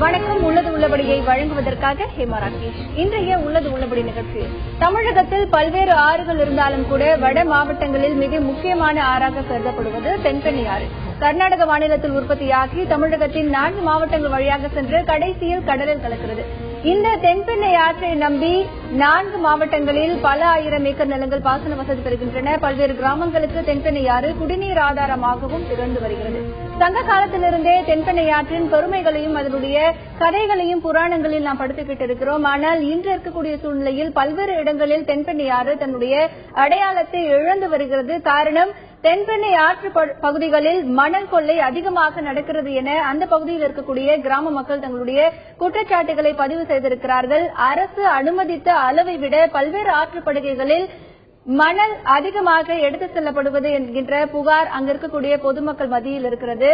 வணக்கம். உள்ளது உள்ளபடியை வழங்குவதற்காக ஹேமா ராகேஷ். இன்றைய உள்ளது உள்ளபடி நிகழ்ச்சி தமிழகத்தில் பல்வேறு ஆறுகள் இருந்தாலும் கூட வட மாவட்டங்களில் மிக முக்கியமான ஆறாக கருதப்படுவது தென்பெண்ணை ஆறு. கர்நாடக மாநிலத்தில் உற்பத்தியாகி தமிழகத்தின் 4 மாவட்டங்கள் வழியாக சென்று கடைசியில் கடலில் கலக்கிறது. இந்த தென்பெண்ணை ஆற்றை நம்பி 4 மாவட்டங்களில் பல ஆயிரம் ஏக்கர் நிலங்கள் பாசன வசதி பெறுகின்றன. பல்வேறு கிராமங்களுக்கு தென்பெண்ணை ஆறு குடிநீர் ஆதாரமாகவும் திகழ்ந்து வருகிறது. சங்க காலத்திலிருந்தே தென்பெண்ணை ஆற்றின் பெருமைகளையும் அதனுடைய கதைகளையும் புராணங்களில் நாம் படித்துக்கிட்டு இருக்கிறோம். ஆனால் இன்று இருக்கக்கூடிய சூழ்நிலையில் பல்வேறு இடங்களில் தென்பெண்ணை ஆறு தன்னுடைய அடையாளத்தை இழந்து வருகிறது. காரணம், தென்பெண்ணை ஆற்று பகுதிகளில் மணல் கொள்ளை அதிகமாக நடக்கிறது என அந்த பகுதியில் இருக்கக்கூடிய கிராம மக்கள் தங்களுடைய குற்றச்சாட்டுகளை பதிவு செய்திருக்கிறார்கள். அரசு அனுமதித்த அளவை விட பல்வேறு ஆற்றுப்படுகைகளில் மணல் அதிகமாக எடுத்து செல்லப்படுவது என்கின்ற புகார் அங்க இருக்கக்கூடிய பொதுமக்கள் மத்தியில் இருக்கிறது.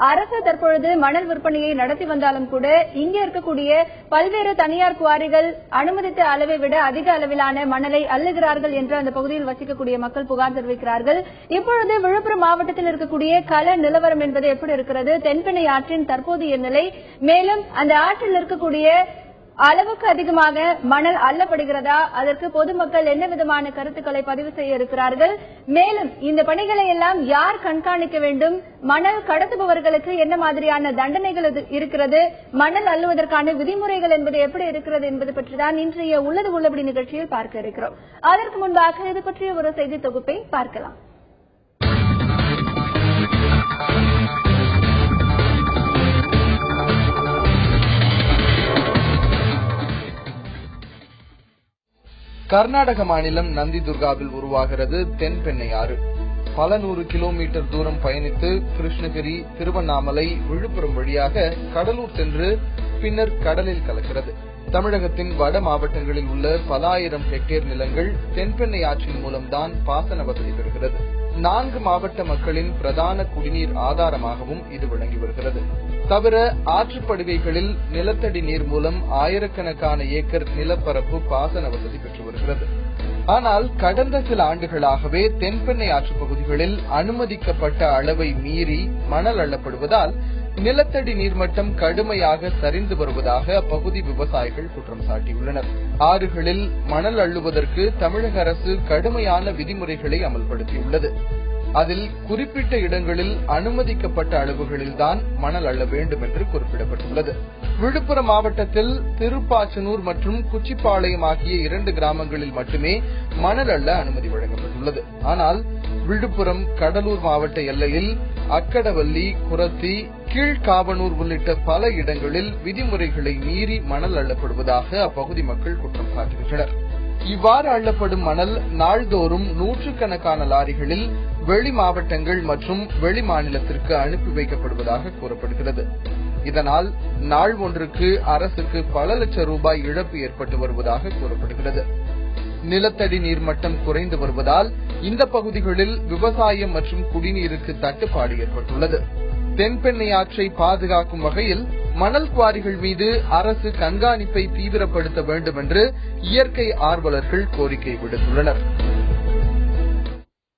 அரசு தற்பொழுது மணல் விற்பனையை நடத்தி வந்தாலும் கூட இங்கே இருக்கக்கூடிய பல்வேறு தனியார் குவாரிகள் அனுமதித்த அளவை விட அதிக அளவிலான மணலை அள்ளுகிறார்கள் என்று அந்த பகுதியில் வசிக்கக்கூடிய மக்கள் புகார் தெரிவிக்கிறார்கள். இப்பொழுது விழுப்புரம் மாவட்டத்தில் இருக்கக்கூடிய கள நிலவரம் என்பது எப்படி இருக்கிறது, தென்பெண்ணை ஆற்றின் தற்போதைய நிலை, மேலும் அந்த ஆற்றில் இருக்கக்கூடிய அளவுக்கு அதிகமாக மணல் அள்ளப்படுகிறதா, அதற்கு பொதுமக்கள் என்ன விதமான கருத்துக்களை பதிவு செய்ய இருக்கிறார்கள், மேலும் இந்த பணிகளை எல்லாம் யார் கண்காணிக்க வேண்டும், மணல் கடத்துபவர்களுக்கு என்ன மாதிரியான தண்டனைகள் இருக்கிறது, மணல் அள்ளுவதற்கான விதிமுறைகள் என்பது எப்படி இருக்கிறது என்பது பற்றிதான் இன்றைய உள்ளது உள்ளபடி நிகழ்ச்சியில் பார்க்க இருக்கிறோம். அதற்கு முன்பாக இது பற்றிய ஒரு செய்தி தொகுப்பை பார்க்கலாம். கர்நாடக மாநிலம் நந்திதுர்காவில் உருவாகிறது தென்பெண்ணை ஆறு. பல 100 கிலோமீட்டர் தூரம் பயணித்து கிருஷ்ணகிரி, திருவண்ணாமலை, விழுப்புரம் வழியாக கடலூர் சென்று பின்னர் கடலில் கலக்கிறது. தமிழகத்தின் வட மாவட்டங்களில் உள்ள பல ஆயிரம் ஹெக்டேர் நிலங்கள் தென்பெண்ணை ஆற்றின் மூலம்தான் பாசன வசதி பெறுகிறது. 4 மாவட்ட மக்களின் பிரதான குடிநீர் ஆதாரமாகவும் இது விளங்கி வருகிறது. தவிர ஆற்றுப்படுகைகளில் நிலத்தடி நீர் மூலம் ஆயிரக்கணக்கான ஏக்கர் நிலப்பரப்பு பாசன வசதி பெற்று வருகிறது. ஆனால் கடந்த சில ஆண்டுகளாகவே தென்பெண்ணை ஆற்று பகுதிகளில் அனுமதிக்கப்பட்ட அளவை மீறி மணல் அள்ளப்படுவதால் நிலத்தடி நீர்மட்டம் கடுமையாக சரிந்து வருவதாக அப்பகுதி விவசாயிகள் குற்றம் சாட்டியுள்ளனர். ஆறுகளில் மணல் அள்ளுவதற்கு தமிழக அரசு கடுமையான விதிமுறைகளை அமல்படுத்தியுள்ளது. அதில் குறிப்பிட்ட இடங்களில் அனுமதிக்கப்பட்ட அளவுகளில்தான் மணல் அள்ள வேண்டும் என்று குறிப்பிடப்பட்டுள்ளது. விழுப்புரம் மாவட்டத்தில் திருப்பாச்சனூர் மற்றும் குச்சிப்பாளையம் ஆகிய 2 கிராமங்களில் மட்டுமே மணல் அள்ள அனுமதி வழங்கப்பட்டுள்ளது. ஆனால் விழுப்புரம், கடலூர் மாவட்ட எல்லையில் அக்கடவல்லி, குரத்தி, கீழ்காவனூர் உள்ளிட்ட பல இடங்களில் விதிமுறைகளை மீறி மணல் அள்ளப்படுவதாக அப்பகுதி மக்கள் குற்றம் சாட்டுகின்றனர். இவ்வாறு அள்ளப்படும் மணல் நாள்தோறும் 100கணக்கான லாரிகளில் வெளி மாவட்டங்கள் மற்றும் வெளி மாநிலத்திற்கு அனுப்பி வைக்கப்படுவதாக கூறப்படுகிறது. இதனால் நாள் ஒன்றுக்கு அரசுக்கு பல லட்சம் ரூபாய் இழப்பு ஏற்பட்டு வருவதாக கூறப்படுகிறது. நிலத்தடி நீர்மட்டம் குறைந்து வருவதால் இந்த பகுதிகளில் விவசாயம் மற்றும் குடிநீருக்கு தட்டுப்பாடு ஏற்பட்டுள்ளது. தென்பெண்ணை ஆற்றை பாதுகாக்கும் வகையில் மணல் குவாரிகள் மீது அரசு கண்காணிப்பை தீவிரப்படுத்த வேண்டும் என்று இயற்கை ஆர்வலர்கள் கோரிக்கை விடுத்துள்ளனர்.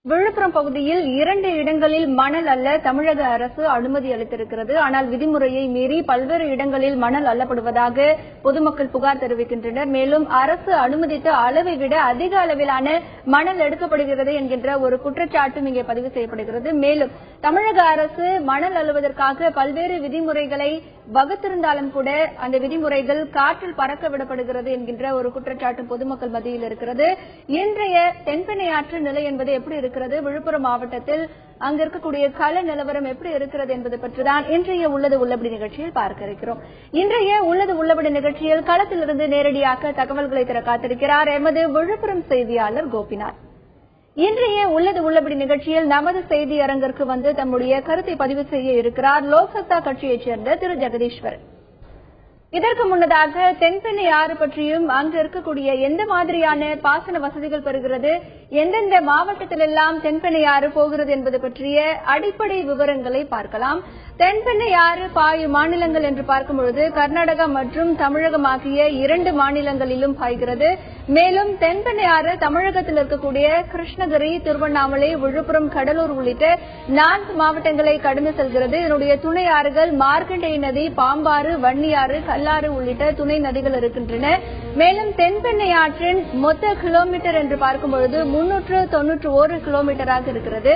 விழுப்புரம் பகுதியில் 2 இடங்களில் மணல் அள்ள தமிழக அரசு அனுமதி அளித்திருக்கிறது. ஆனால் விதிமுறையை மீறி பல்வேறு இடங்களில் மணல் அள்ளப்படுவதாக பொதுமக்கள் புகார் தெரிவிக்கின்றனர். மேலும் அரசு அனுமதித்த அளவை விட அதிக அளவிலான மணல் எடுக்கப்படுகிறது என்கின்ற ஒரு குற்றச்சாட்டும் இங்கே பதிவு செய்யப்படுகிறது. மேலும் தமிழக அரசு மணல் அள்ளுவதற்காக பல்வேறு விதிமுறைகளை வகுத்திருந்தாலும் கூட அந்த விதிமுறைகள் காற்றில் பறக்க விடப்படுகிறது என்கின்ற ஒரு குற்றச்சாட்டும் பொதுமக்கள் மத்தியில் இருக்கிறது. இன்றைய தென்பெண்ணை ஆற்று நிலை என்பது எப்படி இருக்கிறது, விழுப்புரம் மாவட்டத்தில் அங்க இருக்கக்கூடிய கள நிலவரம் எப்படி இருக்கிறது என்பது பற்றிதான் இன்றைய உள்ளது உள்ளபடி நிகழ்ச்சியில் பார்க்க இருக்கிறோம். இன்றைய உள்ளது உள்ளபடி நிகழ்ச்சியில் களத்திலிருந்து நேரடியாக தகவல்களை தர காத்திருக்கிறார் எமது விழுப்புரம் செய்தியாளர் கோபிநாத். இன்றைய உள்ளது உள்ளபடி நிகழ்ச்சியில் நமது செய்தி அரங்கிற்கு வந்து தம்முடைய கருத்தை பதிவு செய்ய இருக்கிறார் லோக்சத்தா கட்சியைச் சேர்ந்த திரு ஜெகதீஸ்வரன். இதற்கு முன்னதாக தென்பெண்ணை ஆறு பற்றியும் அங்கு இருக்கக்கூடிய எந்த மாதிரியான பாசன வசதிகள் பெறுகிறது, எந்தெந்த மாவட்டத்திலெல்லாம் தென்பெண்ணை ஆறு போகிறது என்பது பற்றிய அடிப்படை விவரங்களை பார்க்கலாம். தென்பெண்ணை ஆறு பாயும் மாநிலங்கள் என்று பார்க்கும் பொழுது கர்நாடகா மற்றும் தமிழகம் ஆகிய 2 மாநிலங்களிலும் பாய்கிறது. மேலும் தென்பெண்ணை ஆறு தமிழகத்தில் இருக்கக்கூடிய கிருஷ்ணகிரி, திருவண்ணாமலை, விழுப்புரம், கடலூர் உள்ளிட்ட 4 மாவட்டங்களை கடந்து செல்கிறது. இதனுடைய துணை ஆறுகள் மார்க்கண்டேய நதி, பாம்பாறு, வன்னியாறு, கல்லாறு உள்ளிட்ட துணை நதிகள் இருக்கின்றன. மேலும் தென்பெண்ணை ஆற்றின் மொத்த கிலோமீட்டர் என்று பார்க்கும் பொழுது 391 கிலோமீட்டராக இருக்கிறது.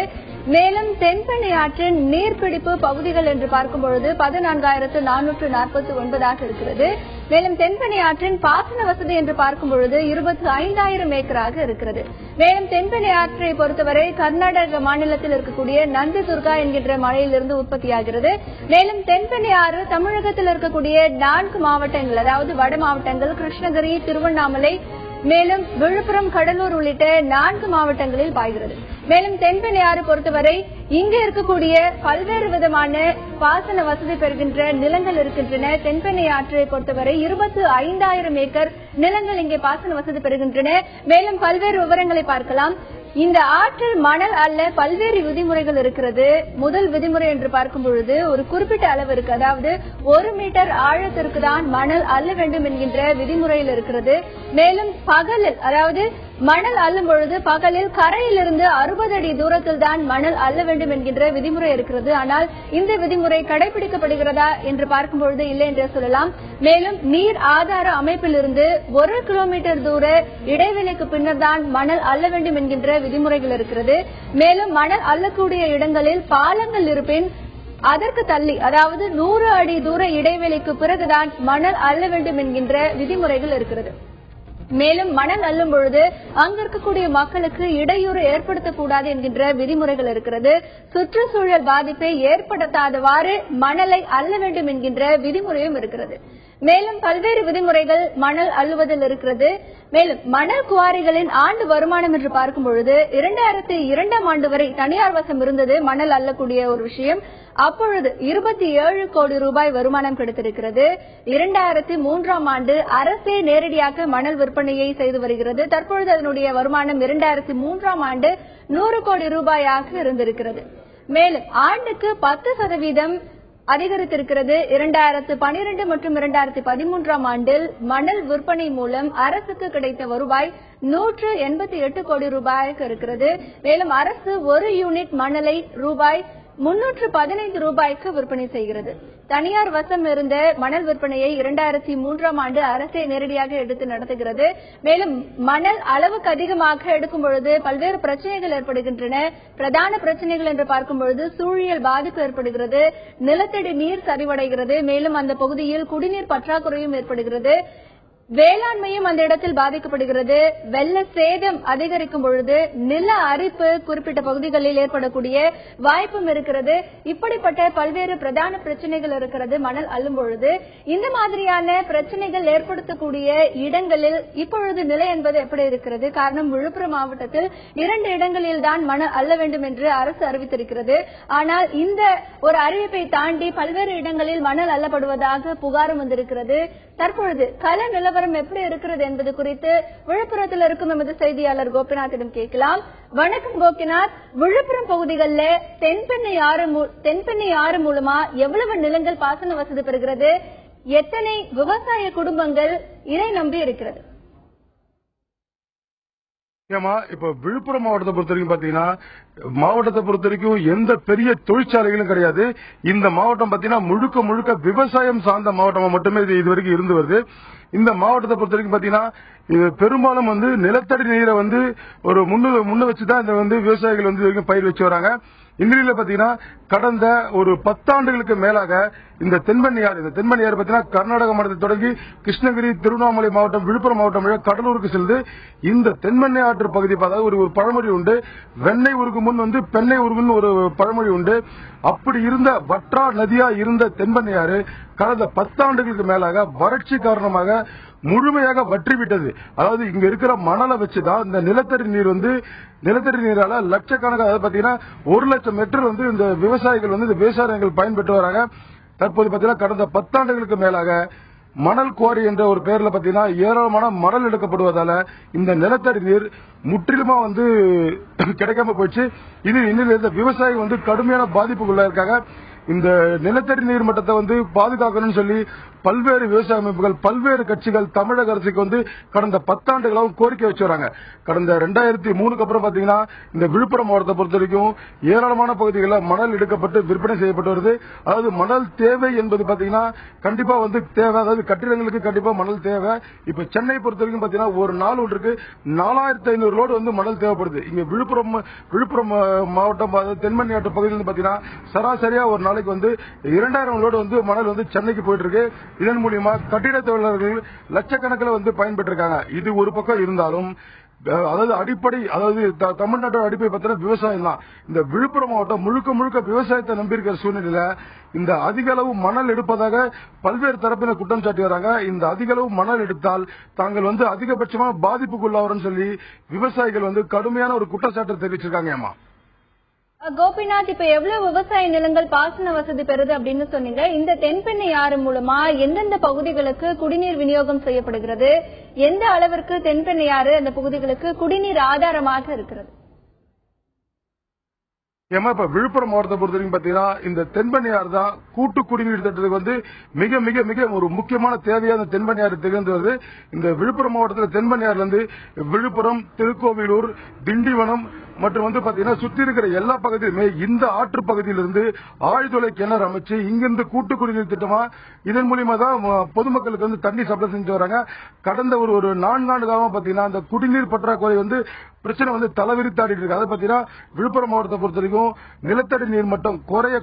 மேலும் தென்பெண்ணை ஆற்றின் நீர்பிடிப்பு பகுதிகள் என்று பார்க்கும் பொழுது 14,449 இருக்கிறது. மேலும் தென்பெண்ணை ஆற்றின் பாசன வசதி என்று பார்க்கும் பொழுது 25,000 ஏக்கராக இருக்கிறது. மேலும் தென்பெண்ணை ஆற்றை பொறுத்தவரை கர்நாடக மாநிலத்தில் இருக்கக்கூடிய நந்திதுர்கா என்கின்ற மலையிலிருந்து உற்பத்தியாகிறது. மேலும் தென்பெண்ணை ஆறு தமிழகத்தில் இருக்கக்கூடிய 4 மாவட்டங்கள், அதாவது வட மாவட்டங்கள் கிருஷ்ணகிரி, திருவண்ணாமலை, மேலும் விழுப்புரம், கடலூர் உள்ளிட்ட 4 மாவட்டங்களில் பாய்கிறது. மேலும் தென்பெண்ணை ஆறு பொறுத்தவரை இங்கு இருக்கக்கூடிய பல்வேறு விதமான பாசன வசதி பெறுகின்ற நிலங்கள் இருக்கின்றன. தென்பெண்ணை ஆற்றை பொறுத்தவரை 25,000 ஏக்கர் நிலங்கள் இங்கே பாசன வசதி பெறுகின்றன. மேலும் பல்வேறு விவரங்களை பார்க்கலாம். இந்த ஆற்றில் மணல் அல்ல பல்வேறு விதிமுறைகள் இருக்கிறது. முதல் விதிமுறை என்று பார்க்கும் பொழுது ஒரு குறிப்பிட்ட அளவு இருக்கு, அதாவது 1 மீட்டர் ஆழத்திற்கு தான் மணல் அள்ள வேண்டும் என்கின்ற விதிமுறையில் இருக்கிறது. மேலும் பகலில், அதாவது மணல் அள்ளும் பொழுது பகலில் கரையிலிருந்து 60 அடி தூரத்தில் தான் மணல் அள்ள வேண்டும் என்கின்ற விதிமுறை இருக்கிறது. ஆனால் இந்த விதிமுறை கடைபிடிக்கப்படுகிறதா என்று பார்க்கும் பொழுது இல்லை என்று சொல்லலாம். மேலும் நீர் ஆதார அமைப்பிலிருந்து 1 கிலோமீட்டர் தூர இடைவெளிக்கு பின்னர் தான் மணல் அள்ள வேண்டும் என்கின்ற விதிமுறைகள் இருக்கிறது. மேலும் மணல் அள்ளக்கூடிய இடங்களில் பாலங்கள் இருப்பின் அதற்கு தள்ளி, அதாவது 100 அடி தூர இடைவெளிக்கு பிறகுதான் மணல் அள்ள வேண்டும் என்கின்ற விதிமுறைகள் இருக்கிறது. மேலும் மணல் அள்ளும் பொழுது அங்க இருக்கக்கூடிய மக்களுக்கு இடையூறு ஏற்படுத்தக்கூடாது என்கின்ற விதிமுறைகள் இருக்கிறது. சுற்றுச்சூழல் பாதிப்பை ஏற்படுத்தாதவாறு மணலை அள்ள வேண்டும் என்கின்ற விதிமுறையும் இருக்கிறது. மேலும் பல்வேறு விதிமுறைகள் மணல் அள்ளுவதில் இருக்கிறது. மேலும் மணல் குவாரிகளின் ஆண்டு வருமானம் என்று பார்க்கும் பொழுது 2002ஆம் ஆண்டு வரை தனியார் வசம் இருந்தது மணல் அள்ளக்கூடிய ஒரு விஷயம். அப்பொழுது 27 கோடி ரூபாய் வருமானம் கிடைத்திருக்கிறது. 2003ஆம் ஆண்டு அரசே நேரடியாக மணல் விற்பனையை செய்து வருகிறது. தற்பொழுது அதனுடைய வருமானம் 2003ஆம் ஆண்டு 100 கோடி ரூபாயாக இருந்திருக்கிறது. மேலும் ஆண்டுக்கு 10% அதிகரித்திருக்கிறது. 2012 மற்றும் 2013ஆம் ஆண்டில் மணல் விற்பனை மூலம் அரசுக்கு கிடைத்த வருவாய் 188 கோடி ரூபாய்க்கு இருக்கிறது. மேலும் அரசு 1 யூனிட் மணலை ரூபாய் 315 ரூபாய்க்கு விற்பனை செய்கிறது. தனியார் வசம் இருந்த மணல் விற்பனையை 2003ஆம் ஆண்டு அரசே நேரடியாக எடுத்து நடத்துகிறது. மேலும் மணல் அளவுக்கு அதிகமாக எடுக்கும் பொழுது பல்வேறு பிரச்சனைகள் ஏற்படுகின்றன. பிரதான பிரச்சனைகள் என்று பார்க்கும் பொழுது சூழியல் பாதிப்பு ஏற்படுகிறது, நிலத்தடி நீர் சரிவடைகிறது, மேலும் அந்த பகுதியில் குடிநீர் பற்றாக்குறையும் ஏற்படுகிறது, வேளாண்மையும் அந்த இடத்தில் பாதிக்கப்படுகிறது, வெள்ள சேதம் அதிகரிக்கும் பொழுது நில அரிப்பு குறிப்பிட்ட பகுதிகளில் ஏற்படக்கூடிய வாய்ப்பும் இருக்கிறது. இப்படிப்பட்ட பல்வேறு பிரதான பிரச்சனைகள் இருக்கிறது மணல் அள்ளும் பொழுது. இந்த மாதிரியான பிரச்சனைகள் ஏற்படுத்தக்கூடிய இடங்களில் இப்பொழுது நிலை என்பது எப்படி இருக்கிறது? காரணம், விழுப்புரம் மாவட்டத்தில் 2 இடங்களில் தான் மணல் அள்ள வேண்டும் என்று அரசு அறிவித்திருக்கிறது. ஆனால் இந்த ஒரு அறிவிப்பை தாண்டி பல்வேறு இடங்களில் மணல் அள்ளப்படுவதாக புகாரும் வந்திருக்கிறது. தற்பொழுது கள நிலவரம் எப்படி இருக்கிறது என்பது குறித்து விழுப்புரத்தில் இருக்கும் எமது செய்தியாளர் கோபிநாத்திடம் கேட்கலாம். வணக்கம் கோபிநாத், விழுப்புரம் பகுதிகளில் தென்பெண்ணை ஆறு மூலமா எவ்வளவு நிலங்கள் பாசன வசதி பெறுகிறது? எத்தனை விவசாய குடும்பங்கள் இதை நம்பி இருக்கிறது? இப்ப விழுப்புரம் மாவட்டத்தை பொறுத்த வரைக்கும் பாத்தீங்கன்னா, மாவட்டத்தை பொறுத்த வரைக்கும் எந்த பெரிய தொழிற்சாலைகளும் கிடையாது. இந்த மாவட்டம் பாத்தீங்கன்னா முழுக்க முழுக்க விவசாயம் சார்ந்த மாவட்டமா மட்டுமே இது வரைக்கும் இருந்து வருது. இந்த மாவட்டத்தை பொறுத்த வரைக்கும் பாத்தீங்கன்னா இது பெரும்பாலும் நிலத்தடி நீரை ஒரு முன்ன வச்சுதான் இந்த விவசாயிகள் இது வரைக்கும் பயிர் வச்சு வராங்க. இந்நிலையில பாத்தீங்கன்னா கடந்த ஒரு 10 ஆண்டுகளுக்கு மேலாக இந்த தென்பெண்ணையாறு பாத்தீங்கன்னா கர்நாடக மாநிலத்தை தொடங்கி கிருஷ்ணகிரி, திருவண்ணாமலை மாவட்டம், விழுப்புரம் மாவட்டம் கடலூருக்கு செல்லுது. இந்த தென்பெண்ணை ஆற்று பகுதி ஒரு பழமொழி உண்டு, வெண்ணெய் உருகும் முன் பெண்ணை உருகும் ஒரு பழமொழி உண்டு. அப்படி இருந்த வற்றா நதியா இருந்த தென்பெண்ணையாறு கடந்த 10 ஆண்டுகளுக்கு மேலாக வறட்சி காரணமாக முழுமையாக வற்றிவிட்டது. அதாவது இங்க இருக்கிற மணலை வச்சுதான் இந்த நிலத்தடி நீரால லட்சக்கணக்காக பாத்தீங்கன்னா 1 லட்சம் மெட்ரிக் இந்த விவசாயிகள் இந்த விவசாயிகள் பயன்பெற்று வராங்க. தற்போது பாத்தீங்கன்னா கடந்த 10 ஆண்டுகளுக்கு மேலாக மணல் குவாரி என்ற ஒரு பெயர்ல பாத்தீங்கன்னா ஏராளமான மணல் எடுக்கப்படுவதால இந்த நிலத்தடி நீர் முற்றிலுமா கிடைக்காம போயிடுச்சு. இது இன்னும் விவசாயிகள் கடுமையான பாதிப்புக்குள்ள இருக்காங்க. இந்த நிலத்தடி நீர் மட்டத்தை பாதுகாக்கணும்னு சொல்லி பல்வேறு விவசாய அமைப்புகள், பல்வேறு கட்சிகள் தமிழக அரசுக்கு கடந்த 10 ஆண்டுகளாகவும் கோரிக்கை வச்சு வராங்க. கடந்த 2003 அப்புறம் பாத்தீங்கன்னா இந்த விழுப்புரம் மாவட்டத்தை பொறுத்த வரைக்கும் ஏராளமான பகுதிகளில் மணல் எடுக்கப்பட்டு விற்பனை செய்யப்பட்டு வருது. அதாவது மணல் தேவை என்பது பாத்தீங்கன்னா கண்டிப்பா தேவை, அதாவது கட்டிடங்களுக்கு கண்டிப்பா மணல் தேவை. இப்ப சென்னை பொறுத்த வரைக்கும் பாத்தீங்கன்னா ஒரு நாள் ஒன்றுக்கு 4500 லோடு மணல் தேவைப்படுது. இங்க விழுப்புரம் மாவட்டம் தென்மணியாட்டு பகுதியில் பாத்தீங்கன்னா சராசரியா ஒரு நாளைக்கு 2000 லோடு மணல் சென்னைக்கு போயிட்டு இருக்கு. இதன் மூலியமா கட்டிட தொழிலாளர்கள் லட்சக்கணக்கில் பயன்பெற்றிருக்காங்க. இது ஒரு பக்கம் இருந்தாலும் அதாவது அடிப்படை, அதாவது தமிழ்நாட்டோட அடிப்படை பார்த்தீங்கன்னா விவசாயம் தான். இந்த விழுப்புரம் மாவட்டம் முழுக்க விவசாயத்தை நம்பியிருக்கிற சூழ்நிலையில இந்த அதிக அளவு மணல் எடுப்பதாக பல்வேறு தரப்பினர் குற்றம் சாட்டி வராங்க. இந்த அதிக அளவு மணல் எடுத்தால் தாங்கள் அதிகபட்சமான பாதிப்புக்குள்ளாவரும் சொல்லி விவசாயிகள் கடுமையான ஒரு குற்றச்சாட்டை தெரிவிச்சிருக்காங்க. கோபிநாத், இப்ப எவ்வளவு விவசாய நிலங்கள் பாசன வசதி பெறுது அப்படின்னு சொன்னீங்க. இந்த தென்பெண்ணை ஆறு மூலமா எந்தெந்த பகுதிகளுக்கு குடிநீர் விநியோகம் செய்யப்படுகிறது? எந்த அளவிற்கு தென்பெண்ணை ஆறு அந்த பகுதிகளுக்கு குடிநீர் ஆதாரமாக இருக்கிறது? இப்ப விழுப்புரம் மாவட்டத்தை பொறுத்த வரைக்கும் பாத்தீங்கன்னா இந்த தென்பெண்ணையாறு தான் கூட்டு குடிநீர் திட்டத்துக்கு மிக மிக மிக ஒரு முக்கியமான தேவையான தென்பெண்ணையாறு திகழ்ந்து வருது. இந்த விழுப்புரம் மாவட்டத்தில் தென்பெண்ணையாறுல விழுப்புரம், திருக்கோவிலூர், திண்டிவனம் மற்றும் பாத்தீங்கன்னா சுத்தி இருக்கிற எல்லா பகுதியிலுமே இந்த ஆற்று பகுதியிலிருந்து ஆழ்துளை கிணறு அமைச்சு இங்கிருந்து கூட்டு குடிநீர் திட்டமா இதன் மூலியமா தான் பொதுமக்களுக்கு தண்ணி சப்ளை செஞ்சு வராங்க. கடந்த ஒரு 4 ஆண்டு காலமா பாத்தீங்கன்னா அந்த குடிநீர் பற்றாக்குறை பிரச்சனை தலைவிரித்தாடி இருக்கு. அதை பாத்தீங்கன்னா விழுப்புரம் மாவட்டத்தை பொறுத்த வரைக்கும் நிலத்தடி நீர் மட்டம் குறைய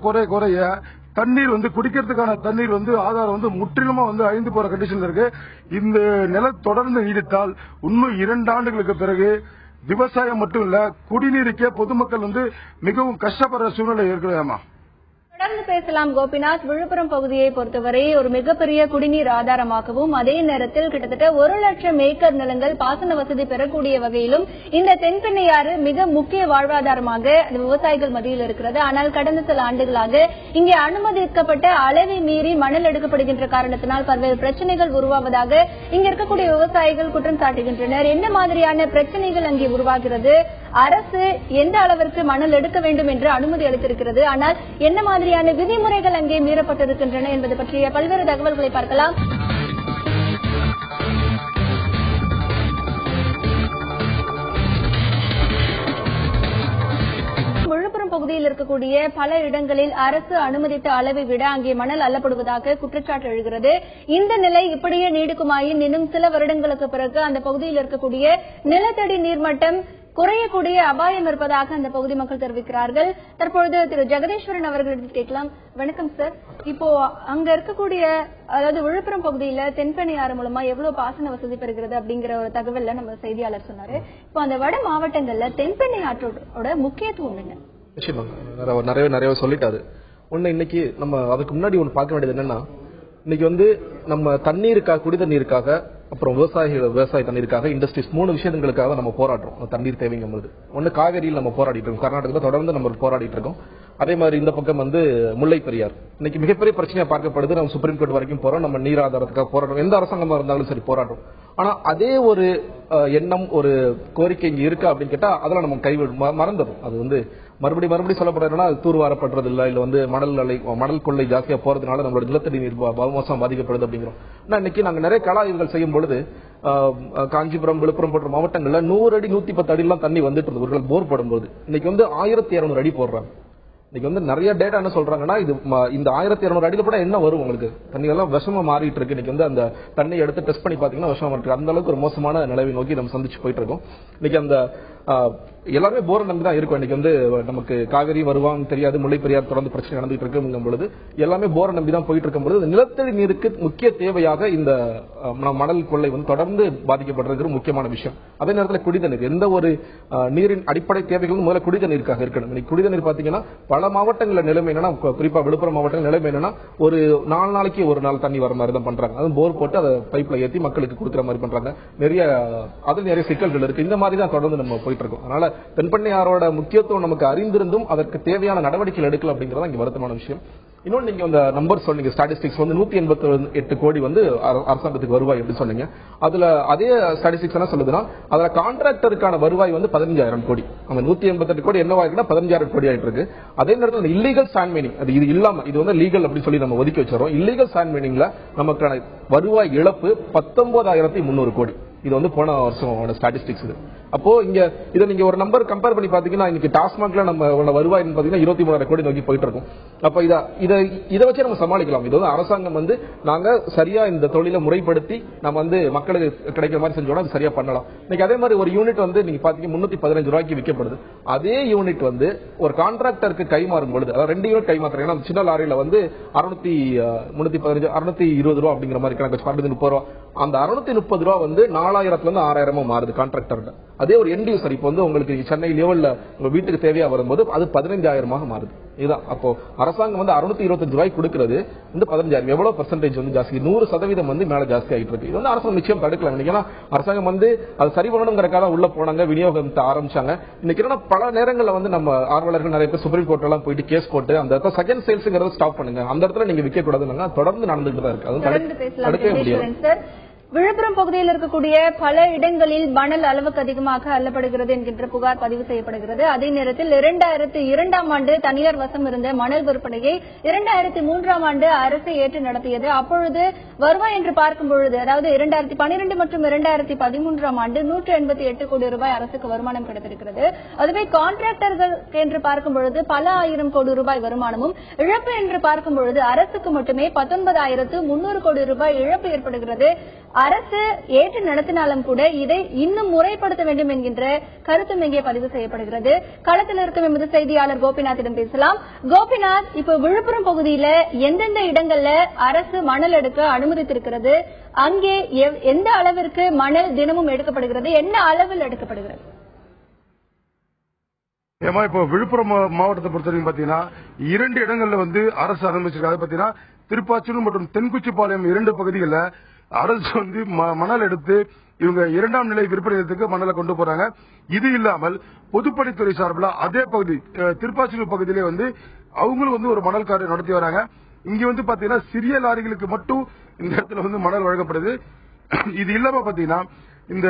தண்ணீர் குடிக்கிறதுக்கான தண்ணீர் ஆதாரம் முற்றிலுமா அழிந்து போற கண்டிஷன்ல இருக்கு. இந்த நில தொடர்ந்து நீடித்தால் இன்னும் 2 ஆண்டுகளுக்கு பிறகு விவசாயம் மட்டும் இல்ல குடிநீருக்கே பொதுமக்கள் மிகவும் கஷ்டப்படுற சூழ்நிலை ஏற்படுமா. தொடர்ந்து பேசலாம் கோபிநாத். விழுப்புரம் பகுதியை பொறுத்தவரை ஒரு மிகப்பெரிய குடிநீர் ஆதாரமாகவும் அதே நேரத்தில் கிட்டத்தட்ட 1 லட்சம் ஏக்கர் நிலங்கள் பாசன வசதி பெறக்கூடிய வகையிலும் இந்த தென்பெண்ணை ஆறு மிக முக்கிய வாழ்வாதாரமாக விவசாயிகள் மத்தியில் இருக்கிறது. ஆனால் கடந்த சில ஆண்டுகளாக இங்கே அனுமதிக்கப்பட்ட அளவை மீறி மணல் எடுக்கப்படுகின்ற காரணத்தினால் பல்வேறு பிரச்சனைகள் உருவாவதாக இங்க இருக்கக்கூடிய விவசாயிகள் குற்றம் சாட்டுகின்றனர். என்ன மாதிரியான பிரச்சனைகள் அங்கே உருவாகிறது? அரசு எந்த அளவிற்கு மணல் எடுக்க வேண்டும் என்று அனுமதி அளித்திருக்கிறது, ஆனால் என்ன மாதிரியான விதிமுறைகள் அங்கே மீறப்பட்டிருக்கின்றன என்பது பற்றிய பல்வேறு தகவல்களை பார்க்கலாம். விழுப்புரம் பகுதியில் இருக்கக்கூடிய பல இடங்களில் அரசு அனுமதித்த அளவை விட அங்கே மணல் அள்ளப்படுவதாக குற்றச்சாட்டு எழுகிறது. இந்த நிலை இப்படியே நீடிக்குமாயின் இன்னும் சில வருடங்களுக்கு பிறகு அந்த பகுதியில் இருக்கக்கூடிய நிலத்தடி நீர்மட்டம் குறையக்கூடிய அபாயம் இருப்பதாக அந்த பகுதி மக்கள் தெரிவிக்கிறார்கள். தற்பொழுது திரு ஜெகதீஸ்வரன் அவர்களிடம் கேட்கலாம். வணக்கம் சார். இப்போ அங்க இருக்கக்கூடிய, அதாவது விழுப்புரம் பகுதியில தென்பெண்ணை ஆறு மூலமா எவ்வளவு பாசன வசதி பெறுகிறது அப்படிங்கிற ஒரு தகவல்ல நம்ம செய்தியாளர் சொன்னாரு. இப்போ அந்த வட மாவட்டங்கள்ல தென்பெண்ணை ஆற்றோட முக்கியத்துவம் என்ன? நிச்சயமா நிறைய சொல்லிட்டாரு. ஒண்ணு, இன்னைக்கு நம்ம அதுக்கு முன்னாடி ஒண்ணு பார்க்க வேண்டியது என்னன்னா, இன்னைக்கு நம்ம தண்ணீருக்காக, குடி தண்ணீருக்காக, அப்புறம் விவசாய தண்ணீருக்காக, இண்டஸ்ட்ரீஸ் 3 விஷயங்களுக்காக நம்ம போராடுறோம். தண்ணீர் தேவைங்கும்போது ஒண்ணு காவிரியில் நம்ம போராடிட்டு இருக்கோம், கர்நாடகத்தில் தொடர்ந்து நம்ம போராடிட்டு இருக்கோம். அதே மாதிரி இந்த பக்கம் முல்லை பெரியார் இன்னைக்கு மிகப்பெரிய பிரச்சனையா பார்க்கப்படுது. நம்ம சுப்ரீம் கோர்ட் வரைக்கும் போறோம், நம்ம நீர் ஆதாரத்துக்காக போராடுறோம், எந்த அரசாங்கமா இருந்தாலும் சரி போராடுறோம். ஆனா அதே ஒரு எண்ணம், ஒரு கோரிக்கை இங்க இருக்கா அப்படின்னு கேட்டா அதெல்லாம் நம்ம மறந்துடும். அது மறுபடியும் சொல்லப்படுறதுனா தூர்வாரப்படுறது இல்ல மணல் கொள்ளை ஜாஸ்தியா போறதுனால நம்மளோட நிலத்தடி நீர் மோசம் பாதிக்கப்படுது அப்படிங்கிறோம். இன்னைக்கு நாங்க நிறைய கள ஆய்வுகள் செய்யும் பொழுது காஞ்சிபுரம், விழுப்புரம் போன்ற மாவட்டங்கள்ல 100 அடி 110 அடி எல்லாம் தண்ணி வந்துட்டு இருந்தது போர் போடும்போது. இன்னைக்கு 1200 அடி போடுறாங்க. இன்னைக்கு நிறைய டேட்டா என்ன சொல்றாங்கன்னா, இந்த 1200 அடியில கூட என்ன வரும் உங்களுக்கு, தண்ணி எல்லாம் விஷமா மாறிட்டு இருக்கு. இன்னைக்கு அந்த தண்ணி எடுத்து டெஸ்ட் பண்ணி பாத்தீங்கன்னா விஷமா இருக்கு. அந்த அளவுக்கு ஒரு மோசமான நிலையை நோக்கி நம்ம சந்திச்சு போயிட்டு இருக்கோம். இன்னைக்கு அந்த எல்லாமே போரை நம்பி தான் இருக்கும். இன்னைக்கு நமக்கு காவிரி வருவான்னு தெரியாது, முல்லை பெரியார் தொடர்ந்து பிரச்சனை நடந்துட்டு இருக்குங்கும் பொழுது எல்லாமே போரை நம்பி தான் போயிட்டு இருக்கும் பொழுது நிலத்தடி நீருக்கு முக்கிய தேவையாக இந்த மணல் கொள்ளை தொடர்ந்து பாதிக்கப்படுறது முக்கியமான விஷயம். அதே நேரத்தில் குடிதண்ணீர், எந்த ஒரு நீரின் அடிப்படை தேவைகளும் முதல்ல குடிதண்ணீருக்காக இருக்கணும். இன்னைக்கு குடிதண்ணீர் பாத்தீங்கன்னா பல மாவட்டங்களில் நிலைமை என்னன்னா, குறிப்பா விழுப்புரம் மாவட்டங்கள் நிலைமை என்னன்னா, ஒரு 4 நாளைக்கு ஒரு நாள் தண்ணி வர மாதிரி தான் பண்றாங்க. அது போர் போட்டு அதை பைப்ல ஏற்றி மக்களுக்கு கொடுக்குற மாதிரி பண்றாங்க. நிறைய சிக்கல்கள் இருக்கு. இந்த மாதிரி தான் தொடர்ந்து நம்ம போயிட்டு இருக்கோம். அதனால தென்பெண்ணை ஆறோட முக்கியத்துவம் நமக்கு அறிந்திருந்தும் அதற்கு தேவையான நடவடிக்கைகள் எடுக்கல அப்படிங்கறது இங்க வருத்தமான விஷயம். இன்னொன்று நீங்க அந்த நம்பர் சொன்னீங்க, ஸ்டாட்டிஸ்டிக்ஸ் வந்து 188 கோடி வந்து அரசாங்கத்துக்கு வருவாய் எப்படி சொன்னீங்க. அதுல அதே ஸ்டாட்டிஸ்டிக்ஸ் என்ன சொல்லுதுன்னா, அதுல கான்ட்ராக்டருக்கான வருவாய் வந்து 15,000 கோடி. அந்த 188 கோடி என்னவா இருக்குன்னா 15,000 கோடி ஆயிட்டு இருக்கு. அதே நேரத்தில் இல்லீகல் சாண்ட் மைனிங், அது இது இல்லாம இது வந்து லீகல் அப்படின்னு சொல்லி நம்ம ஒதுக்கி வச்சிடறோம். இல்லீகல் சாண்ட் மைனிங்ல நமக்கான வருவாய் இழப்பு 19,300 கோடி. இது வந்து போன வருஷம் ஸ்டாட்டிஸ்டிக்ஸ். இது அப்போ இங்க இதை நீங்க ஒரு நம்பர் கம்பேர் பண்ணி பாத்தீங்கன்னா, இன்னைக்கு டாஸ்மாக்ல நம்ம வருவாய் பாத்தீங்கன்னா 23,000 கோடி நோக்கி போயிட்டு இருக்கும். அப்ப இதை வச்சு நம்ம சமாளிக்கலாம். இது வந்து அரசாங்கம் வந்து நாங்க சரியா இந்த தொழிலை முறைப்படுத்தி நம்ம வந்து மக்களுக்கு கிடைக்கிற மாதிரி செஞ்சோம்னா அது சரியா பண்ணலாம். இன்னைக்கு அதே மாதிரி ஒரு யூனிட் வந்து நீங்க பாத்தீங்கன்னா 315 ரூபாய்க்கு விற்கப்படுது. அதே யூனிட் வந்து ஒரு கான்ட்ராக்டருக்கு கைமாறும் பொழுது, அதாவது 2 யூனிட் கைமாறுறீங்கன்னா சின்ன லாரியில வந்து 620 ரூபா அப்படிங்கிற மாதிரி கணக்கு 630 ரூபா. அந்த 630 ரூபா வந்து 4,000 இருந்து 6,000 மாறுது கான்ட்ராக்டர். அதே ஒரு எண்ட் யூசர் இப்போ வந்து உங்களுக்கு சென்னையிலயோ இல்ல உங்க வீட்டுக்கு தேவையா வரும்போது அது 15,000 மாறுது. இதுதான் அப்போ அரசாங்கம் வந்து 625 ரூபாய் கொடுக்கிறது வந்து 15,000 எவ்வளவு பெர்சன்டேஜ் வந்து ஜாஸ்தி, 100% வந்து மேல ஜாஸ்தி ஆயிட்டு இருக்கு. இது வந்து அரசாங்கம் நிச்சயம் தடுக்கலாம். இன்னைக்கு அரசாங்கம் வந்து அது சரி பண்ணணுங்கிறக்காக உள்ள போனாங்க, விநியோகத்தை ஆரம்பிச்சாங்க. இன்னைக்கு பல நேரங்களில் வந்து நம்ம ஆர்வலர்கள் நிறைய பேர் சுப்ரீம் கோர்ட் எல்லாம் போயிட்டு கேஸ் போட்டு அந்த இடத்துல செகண்ட் சேல்ஸ்ங்கிறத ஸ்டாப் பண்ணுங்க, அந்த இடத்துல நீங்க விற்க கூடாதுன்னு தொடர்ந்து நடந்துட்டு தான் இருக்கு. அது தடுக்கவே முடியாது. விழுப்புரம் பகுதியில் இருக்கக்கூடிய பல இடங்களில் மணல் அளவுக்கு அதிகமாக அள்ளப்படுகிறது என்கின்ற புகார் பதிவு செய்யப்படுகிறது. அதே நேரத்தில் 2002ஆம் ஆண்டு தனியார் வசம் இருந்த மணல் விற்பனையை 2003ஆம் ஆண்டு அரசு ஏற்று நடத்தியது. அப்பொழுது வருவாய் என்று பார்க்கும் பொழுது, அதாவது 2012 மற்றும் 2013ஆம் ஆண்டு 188 கோடி ரூபாய் அரசுக்கு வருமானம் கிடைத்திருக்கிறது. அதுவே கான்ட்ராக்டர்கள் என்று பார்க்கும் பொழுது பல ஆயிரம் கோடி ரூபாய் வருமானமும், இழப்பு என்று பார்க்கும் பொழுது அரசுக்கு மட்டுமே 19,300 கோடி ரூபாய் இழப்பு ஏற்படுகிறது. அரசு ஏற்று நடத்தினாலும் கூட இதை இன்னும் முறைப்படுத்த வேண்டும் என்கின்ற கருத்தும் இங்கே பதிவு செய்யப்படுகிறது. களத்தில் இருக்கும் எமது செய்தியாளர் கோபிநாத்திடம் பேசலாம். கோபிநாத், இப்ப விழுப்புரம் பகுதியில எந்தெந்த இடங்கள்ல அரசு மணல் எடுக்க அனுமதித்திருக்கிறது? அங்கே எந்த அளவிற்கு மணல் தினமும் எடுக்கப்படுகிறது? என்ன அளவில் எடுக்கப்படுகிறது? ஏமா இப்போ விழுப்புரம் மாவட்டத்தை பொறுத்தவரைக்கும் பாத்தீங்கன்னா 2 இடங்கள்ல வந்து அரசு அனுமதிச்சிருக்காங்க. பாத்தீங்கன்னா திருப்பாச்சூர் மற்றும் தென்குச்சிப்பாளையம் 2 பகுதிகளில் அரசு வந்து மணல் எடுத்து இவங்க 2ஆம் நிலை விற்பனை நிலையத்துக்கு மணலை கொண்டு போறாங்க. இது இல்லாமல் பொதுப்பணித்துறை சார்பில் அதே பகுதி திருப்பாச்சூர் பகுதியிலே வந்து அவங்களும் வந்து ஒரு மணல் காரை நடத்தி வராங்க. இங்க வந்து பாத்தீங்கன்னா சிறிய லாரிகளுக்கு மட்டும் இந்த இடத்துல வந்து மணல் வழங்கப்படுது. இது இல்லாம பாத்தீங்கன்னா இந்த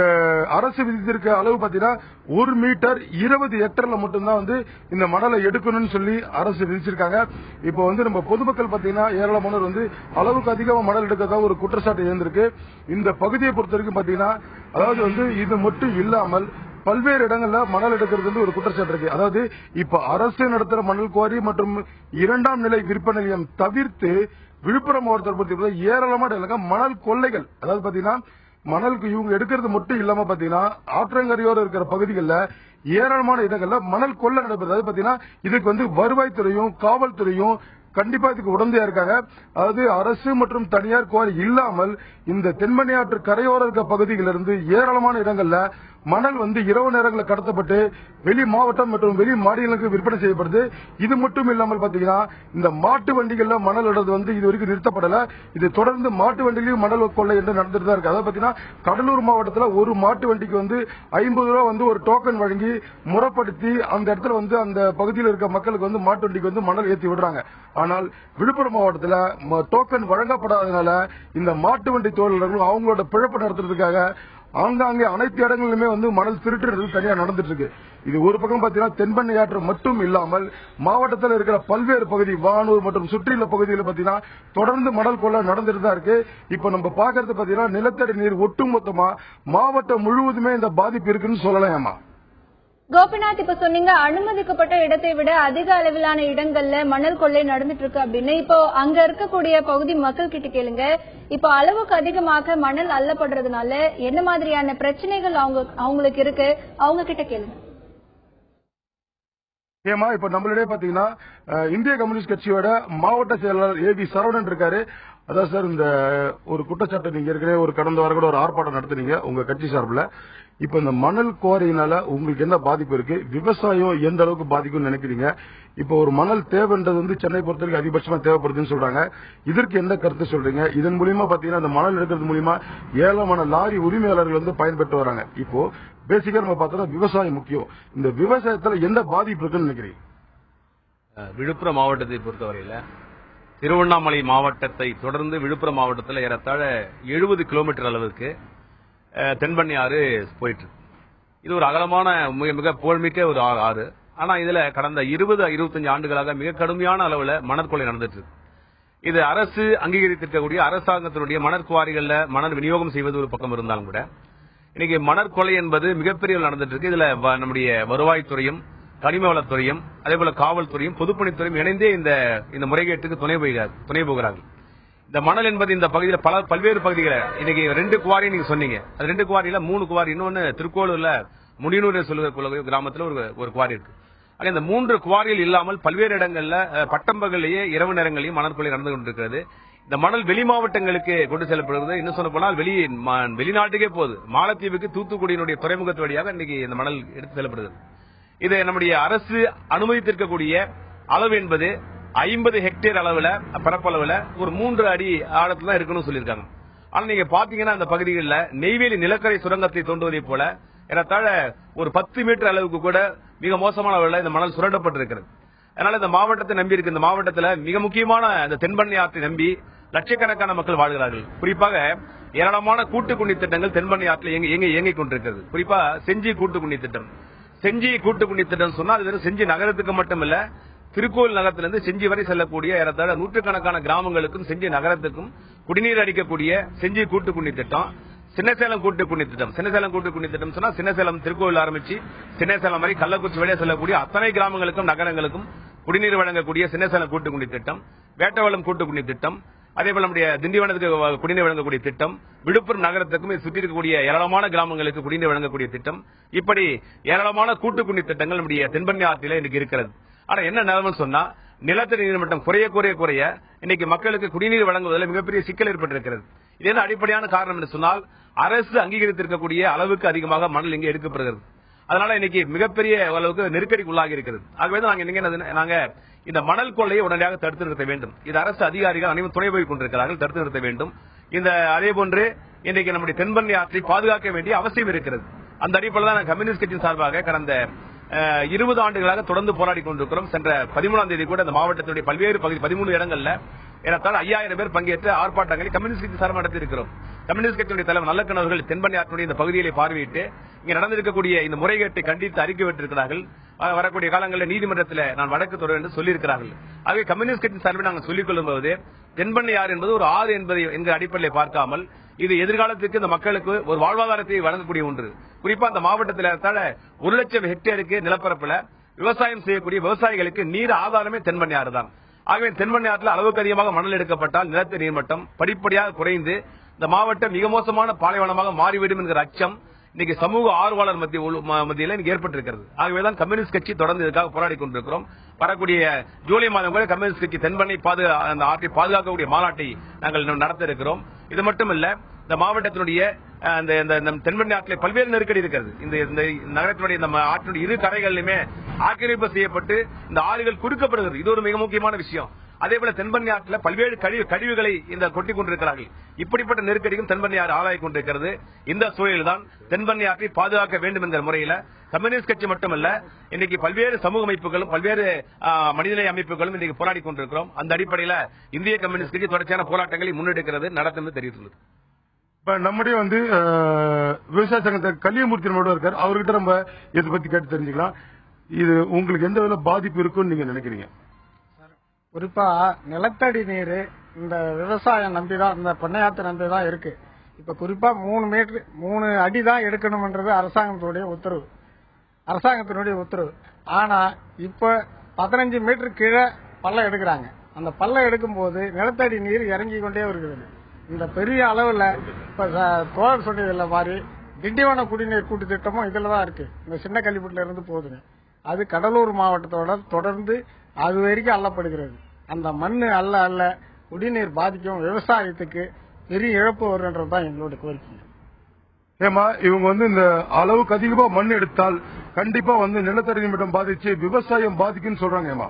அரசு விதித்திருக்க அளவு பாத்தீங்கன்னா 1 மீட்டர் 20 ஹெக்டர்ல மட்டும்தான் வந்து இந்த மணலை எடுக்கணும்னு சொல்லி அரசு விதிச்சிருக்காங்க. இப்போ வந்து நம்ம பொதுமக்கள் பாத்தீங்கன்னா ஏராளமானோர் வந்து அளவுக்கு அதிகமா மணல் எடுக்கிறதா ஒரு குற்றச்சாட்டு எழுந்திருக்கு. இந்த பகுதியை பொறுத்த வரைக்கும் பாத்தீங்கன்னா, அதாவது வந்து இது மட்டும் இல்லாமல் பல்வேறு இடங்கள்ல மணல் எடுக்கிறது வந்து ஒரு குற்றச்சாட்டு இருக்கு. அதாவது இப்ப அரசு நடத்துற மணல் குவாரி மற்றும் 2ஆம் நிலை விற்பனை நிலையம் தவிர்த்து விழுப்புரம் மாவட்டத்தை பொறுத்த ஏராளமான இடங்கள் மணல் கொள்ளைகள், அதாவது பாத்தீங்கன்னா மணலுக்கு இவங்க எடுக்கிறது மட்டும் இல்லாம பாத்தீங்கன்னா ஆற்றங்கரையோடு இருக்கிற பகுதிகளில் ஏராளமான இடங்கள்ல மணல் கொள்ளை நடைபெறுது. அது பாத்தீங்கன்னா இதுக்கு வந்து வருவாய்த்துறையும் காவல்துறையும் கண்டிப்பா இதுக்கு உடந்தையா இருக்காங்க. அதாவது அரசு மற்றும் தனியார் குவாரி இல்லாமல் இந்த தென்மணி ஆற்று கரையோர இருக்க பகுதிகளிலிருந்து ஏராளமான இடங்கள்ல மணல் வந்து இரவு நேரங்களில் கடத்தப்பட்டு வெளி மாவட்டம் மற்றும் வெளி மாநிலங்களுக்கு விற்பனை செய்யப்படுது. இது மட்டும் இல்லாமல் பாத்தீங்கன்னா இந்த மாட்டு வண்டிகள்ல மணல் எடுறது வந்து இது வரைக்கும் நிறுத்தப்படல. இது தொடர்ந்து மாட்டு வண்டியிலும் மணல் கொள்ளை என்று நடந்துட்டு தான் இருக்கு. அதாவது பாத்தீங்கன்னா கடலூர் மாவட்டத்தில் ஒரு மாட்டு வண்டிக்கு வந்து 50 ரூபாய் வந்து ஒரு டோக்கன் வழங்கி முறைப்படுத்தி அந்த இடத்துல வந்து அந்த பகுதியில் இருக்க மக்களுக்கு வந்து மாட்டு வண்டிக்கு வந்து மணல் ஏற்றி விடுறாங்க. ஆனால் விழுப்புரம் மாவட்டத்தில் டோக்கன் வழங்கப்படாதனால இந்த மாட்டு வண்டி தொழிலாளர்கள் அவங்களோட பிழப்பு நடத்துறதுக்காக ஆங்காங்கே அனைத்து இடங்களிலுமே வந்து மணல் திருட்டுறது தனியா நடந்துட்டு இருக்கு. இது ஒரு பக்கம் பாத்தீங்கன்னா தென்பெண்ணை ஆற்று மட்டும் இல்லாமல் மாவட்டத்தில் இருக்கிற பல்வேறு பகுதி வானூர் மற்றும் சுற்றியுள்ள பகுதிகளில் பாத்தீங்கன்னா தொடர்ந்து மணல் கொள்ளை நடந்துட்டு தான் இருக்கு. இப்ப நம்ம பாக்குறது பாத்தீங்கன்னா நிலத்தடி நீர் ஒட்டுமொத்தமா மாவட்டம் முழுவதுமே இந்த பாதிப்பு இருக்குன்னு சொல்லலாமா? கோபிநாத், இப்ப சொன்னீங்க அனுமதிக்கப்பட்ட இடத்தை விட அதிக அளவிலான இடங்கள்ல மணல் கொள்ளை நடந்துட்டு இருக்கு அப்படின்னு. இப்போ அங்க இருக்கக்கூடிய பகுதி மக்கள் கிட்ட கேளுங்க, இப்போ அளவுக்கு அதிகமாக மணல் அள்ளப்படுறதுனால என்ன மாதிரியான பிரச்சனைகள் அவங்களுக்கு இருக்கு, அவங்க கிட்ட கேளுங்க. ஏமா இப்ப நம்மளிடையே பாத்தீங்கன்னா இந்திய கம்யூனிஸ்ட் கட்சியோட மாவட்ட செயலாளர் ஏவி சரவணன் இருக்காரு. அதான் சார், இந்த ஒரு குற்றச்சாட்டு நீங்க ஏற்கனவே ஒரு கடந்த வாரம் கூட ஒரு ஆர்ப்பாட்டம் நடத்துனீங்க உங்க கட்சி சார்பில். இப்ப இந்த மணல் குவாரியினால உங்களுக்கு என்ன பாதிப்பு இருக்கு, விவசாயம் எந்த அளவுக்கு பாதிக்கும்னு நினைக்கிறீங்க? இப்ப ஒரு மணல் தேவைன்றது வந்து சென்னை பொறுத்தவரைக்கும் அதிகபட்சமா தேவைப்படுதுன்னு சொல்றாங்க. இதற்கு என்ன கருத்து சொல்றீங்க? இதன் மூலியமா பாத்தீங்கன்னா இந்த மணல் எடுக்கிறது மூலியமா ஏராளமான லாரி உரிமையாளர்கள் வந்து பயன்பெற்று வராங்க. இப்போ பேசிக்கா நம்ம பார்த்தோம்னா விவசாயம் முக்கியம். இந்த விவசாயத்துல எந்த பாதிப்பு இருக்குன்னு நினைக்கிறீங்க? விழுப்புரம் மாவட்டத்தை பொறுத்தவரையில திருவண்ணாமலை மாவட்டத்தை தொடர்ந்து விழுப்புரம் மாவட்டத்தில் ஏறத்தாழ 70 கிலோமீட்டர் அளவுக்கு தென்பண்ணை ஆறு போயிட்டு இருக்கு. இது ஒரு அகலமான மிக புகழ்மிக்க ஒரு ஆறு. ஆனா இதுல கடந்த 20-25 ஆண்டுகளாக மிக கடுமையான அளவுல மணற்கொலை நடந்துட்டு இருக்கு. இது அரசு அங்கீகரித்திருக்கக்கூடிய அரசாங்கத்தினுடைய மணற்குவாரிகள்ல மணல் விநியோகம் செய்வது ஒரு பக்கம் இருந்தாலும் கூட இன்னைக்கு மணற்கொலை என்பது மிகப்பெரிய நடந்துட்டு இருக்கு. இதுல நம்முடைய வருவாய்த்துறையும் கனிம வளத்துறையும் அதே போல காவல்துறையும் பொதுப்பணித்துறையும் இணைந்தே இந்த முறைகேட்டுக்கு துணை போகிறார்கள். இந்த மணல் என்பது இந்த பகுதியில் பல்வேறு பகுதிகளை இன்னைக்கு 2 குவாரி நீங்க சொன்னீங்க. அது 2 குவாரியில 3 குவாரி, இன்னொன்னு திருக்கோளூர்ல முடினூர் சொல்லுகிற கிராமத்தில் ஒரு குவாரி இருக்கு. இந்த 3 குவாரிகள் இல்லாமல் பல்வேறு இடங்கள்ல பட்டம்பகலையே இரவு நேரங்களையும் மணற்கொலை நடந்து கொண்டிருக்கிறது. இந்த மணல் வெளி மாவட்டங்களுக்கு கொண்டு செல்லப்படுகிறது. இன்னும் சொல்ல போனால் வெளிநாட்டுக்கே போகுது. மாலத்தீவுக்கு தூத்துக்குடியினுடைய துறைமுகத்து வழியாக இன்னைக்கு இந்த மணல் எடுத்து செல்லப்படுகிறது. இது நம்முடைய அரசு அனுமதித்திருக்கக்கூடிய அளவு என்பது 50 ஹெக்டேர் அளவுல பரப்பளவுல ஒரு 3 அடி ஆழத்துல தான் இருக்கணும்னு சொல்லியிருக்காங்க. ஆனா நீங்க பாத்தீங்கன்னா அந்த பகுதிகளில் நெய்வேலி நிலக்கரை சுரங்கத்தை தோண்டுவதை போல ஏறத்தாழ ஒரு 10 மீட்டர் அளவுக்கு கூட மிக மோசமான அளவில் இந்த மணல் சுரண்டப்பட்டிருக்கிறது. அதனால இந்த மாவட்டத்தை நம்பி இருக்கு. இந்த மாவட்டத்தில் மிக முக்கியமான இந்த தென்பண்ணை ஆற்றை நம்பி லட்சக்கணக்கான மக்கள் வாழ்கிறார்கள். குறிப்பாக ஏராளமான கூட்டுக்குடி திட்டங்கள் தென்பண்ணை ஆற்றில் இயங்கிக் கொண்டிருக்கிறது. குறிப்பா செஞ்சி கூட்டுக்குடி திட்டம். செஞ்சி கூட்டுக்குடி திட்டம் சொன்னா அது வெறும் செஞ்சி நகரத்துக்கு மட்டுமல்ல, திருக்கோவில் நகரத்திலிருந்து செஞ்சி வரை செல்லக்கூடிய ஏறத்தாழ 100கணக்கான கிராமங்களுக்கும் செஞ்சி நகரத்துக்கும் குடிநீர் அளிக்கக்கூடிய செஞ்சி கூட்டுக்குடி திட்டம். சின்னசேலம் கூட்டுக்குடி திட்டம். சின்னசேலம் கூட்டுக்குடி திட்டம் சொன்னா சின்னசேலம் திருக்கோவில் ஆரம்பிச்சு சின்னசேலம் வரை கள்ளக்குறிச்சி வழியாக செல்லக்கூடிய அத்தனை கிராமங்களுக்கும் நகரங்களுக்கும் குடிநீர் வழங்கக்கூடிய சின்னசேலம் கூட்டுக்குடி திட்டம். வேட்டவளம் கூட்டுக்குடி திட்டம். அதே போல நம்முடைய திண்டிவனத்துக்கு குடிநீர் வழங்கக்கூடிய திட்டம். விழுப்புரம் நகரத்துக்கும் சுற்றி இருக்கக்கூடிய ஏராளமான கிராமங்களுக்கு குடிநீர் வழங்கக்கூடிய திட்டம். இப்படி ஏராளமான கூட்டுக்குடி திட்டங்கள் நம்முடைய தென்பண்ணை ஆற்றில இன்னைக்கு இருக்கிறது. ஆனா என்ன நிலைமை சொன்னா நிலத்தடி நீர்மட்டம் குறைய இன்னைக்கு மக்களுக்கு குடிநீர் வழங்குவதில் மிகப்பெரிய சிக்கல் ஏற்பட்டிருக்கிறது. இது என்ன அடிப்படையான காரணம் என்று சொன்னால் அரசு அங்கீகரித்திருக்கக்கூடிய அளவுக்கு அதிகமாக மணல் இங்கே எடுக்கப்படுகிறது. அதனால இன்னைக்கு மிகப்பெரிய அளவுக்கு நெருக்கடிக்கு உள்ளாகி இருக்கிறது. ஆகவே நாங்க இந்த மணல் கொள்ளையை உடனடியாக தடுத்து நிறுத்த வேண்டும். இது அரசு அதிகாரிகள் அனைவரும் துணை போய் கொண்டிருக்கிறார்கள். தடுத்து நிறுத்த வேண்டும். அதே போன்று இன்றைக்கு நம்முடைய தென்பண்ணை ஆற்றை பாதுகாக்க வேண்டிய அவசியம் இருக்கிறது. அந்த அடிப்படையில் தான் கம்யூனிஸ்ட் கட்சியின் சார்பாக கடந்த 20 ஆண்டுகளாக தொடர்ந்து போராடி கொண்டிருக்கிறோம். சென்ற 13ஆம் தேதி கூட இந்த மாவட்டத்தினுடைய பல்வேறு பகுதி 13 இடங்கள்ல ஏறத்தாழ 5000 பேர் பங்கேற்று ஆர்ப்பாட்டங்களை கம்யூனிஸ்ட் கட்சி சார்பாக நடத்தியிருக்கிறோம். கம்யூனிஸ்ட் கட்சியுடைய தலைவர் நல்லக்கண் அவர்கள் தென்பண்ணை ஆற்றினுடைய இந்த பகுதிகளை பார்வையிட்டு இங்க நடந்திருக்கக்கூடிய இந்த முறைகேட்டை கண்டித்து அறிக்கை விட்டிருக்கிறார்கள். வரக்கூடிய காலங்களில் நீதிமன்றத்தில் நான் வழக்கு தொடர் என்று சொல்லியிருக்கிறார்கள். ஆகவே கம்யூனிஸ்ட் கட்சி சார்பில் நாங்கள் சொல்லிக் கொள்ளும் போது தென்பண்ணை ஆறு என்பது ஒரு ஆறு என்கிற அடிப்படையில் பார்க்காமல் இது எதிர்காலத்துக்கு இந்த மக்களுக்கு ஒரு வாழ்வாதாரத்தை வழங்கக்கூடிய ஒன்று. குறிப்பா அந்த மாவட்டத்தில் 1,00,000 ஹெக்டேருக்கு நிலப்பரப்புல விவசாயம் செய்யக்கூடிய விவசாயிகளுக்கு நீர் ஆதாரமே தென்பண்ணை ஆறு தான். ஆகவே தென்பண்ணை ஆற்றில் அளவுக்கு அதிகமாக மணல் எடுக்கப்பட்டால் நிலத்தடி நீர்மட்டம் படிப்படியாக குறைந்து இந்த மாவட்டம் மிக மோசமான பாலைவனமாக மாறிவிடும் என்கிற அச்சம் இன்னைக்கு சமூக ஆர்வலர் மத்தியில் ஏற்பட்டிருக்கிறது. ஆகவேதான் கம்யூனிஸ்ட் கட்சி தொடர்ந்து இதுக்காக போராடி கொண்டிருக்கிறோம். வரக்கூடிய ஜூலை மாதம் கூட கம்யூனிஸ்ட் கட்சி தென்பண்ணை அந்த ஆற்றை பாதுகாக்கக்கூடிய மாநாட்டை நாங்கள் நடத்த இருக்கிறோம். இது மட்டுமல்ல, இந்த மாவட்டத்தினுடைய தென்பண்ணை ஆற்றில் பல்வேறு நெருக்கடி இருக்கிறது. இந்த நகரத்தினுடைய ஆற்றினுடைய 2 கரைகளிலுமே ஆக்கிரமிப்பு செய்யப்பட்டு இந்த ஆறுகள் குறுக்கப்படுகிறது. இது ஒரு மிக முக்கியமான விஷயம். அதே போல தென்பண்ணை ஆற்றில் பல்வேறு கழிவுகளை கொட்டிக் கொண்டிருக்கிறார்கள். இப்படிப்பட்ட நெருக்கடிக்கும் தென்பண்ணை ஆறு ஆளாகிக் கொண்டிருக்கிறது. இந்த சூழலில் தான் தென்பண்ணை ஆற்றை பாதுகாக்க வேண்டும் என்கிற முறையில் கம்யூனிஸ்ட் கட்சி மட்டுமல்ல, இன்னைக்கு பல்வேறு சமூக அமைப்புகளும் பல்வேறு மனிதநேய அமைப்புகளும் இன்னைக்கு போராடி கொண்டிருக்கிறோம். அந்த அடிப்படையில் இந்திய கம்யூனிஸ்ட் கட்சி தொடர்ச்சியான போராட்டங்களை முன்னெடுக்கிறது, நடத்தும் தெரிவித்துள்ளது. இப்ப நம்முடைய விவசாய சங்கத்தை கலியமூர்த்தி இருக்காரு. அவர்கிட்ட நம்ம இதை பத்தி கேட்டு தெரிஞ்சுக்கலாம். இது உங்களுக்கு எந்த வித பாதிப்பு இருக்குன்னு நீங்க நினைக்கிறீங்க? குறிப்பா நிலத்தடி நீர் இந்த விவசாயம் நம்பிதான், இந்த பண்ணையாத்தை நம்பிதான் இருக்கு. இப்ப குறிப்பா 3 அடி தான் எடுக்கணும்ன்றது அரசாங்கத்தினுடைய உத்தரவு. ஆனா இப்ப 15 மீட்டர் கீழே பள்ளம் எடுக்கிறாங்க. அந்த பள்ளம் எடுக்கும் போது நிலத்தடி நீர் இறங்கி கொண்டே வருகிறது. இந்த பெரிய அளவுல இப்ப தோழர் சொன்னதில்ல மாதிரி திண்டிவன குடிநீர் கூட்டு திட்டமும் இதுலதான் இருக்கு. இந்த சின்ன கள்ளிப்பட்டில இருந்து போகுதுங்க. அது கடலூர் மாவட்டத்தோட தொடர்ந்து அது வரைக்கும் அள்ளப்படுகிறது. அந்த மண்ணு அல்ல குடிநீர் பாதிக்கும், விவசாயத்துக்கு பெரிய இழப்பு வரும்ன்றதுதான் எங்களோட கோரிக்கை. ஏமா இவங்க இந்த அளவுக்கு அதிகமா மண் எடுத்தால் கண்டிப்பா நிலத்தடி நீர்மட்டம் பாதிச்சு விவசாயம் பாதிக்குன்னு சொல்றாங்க. ஏமா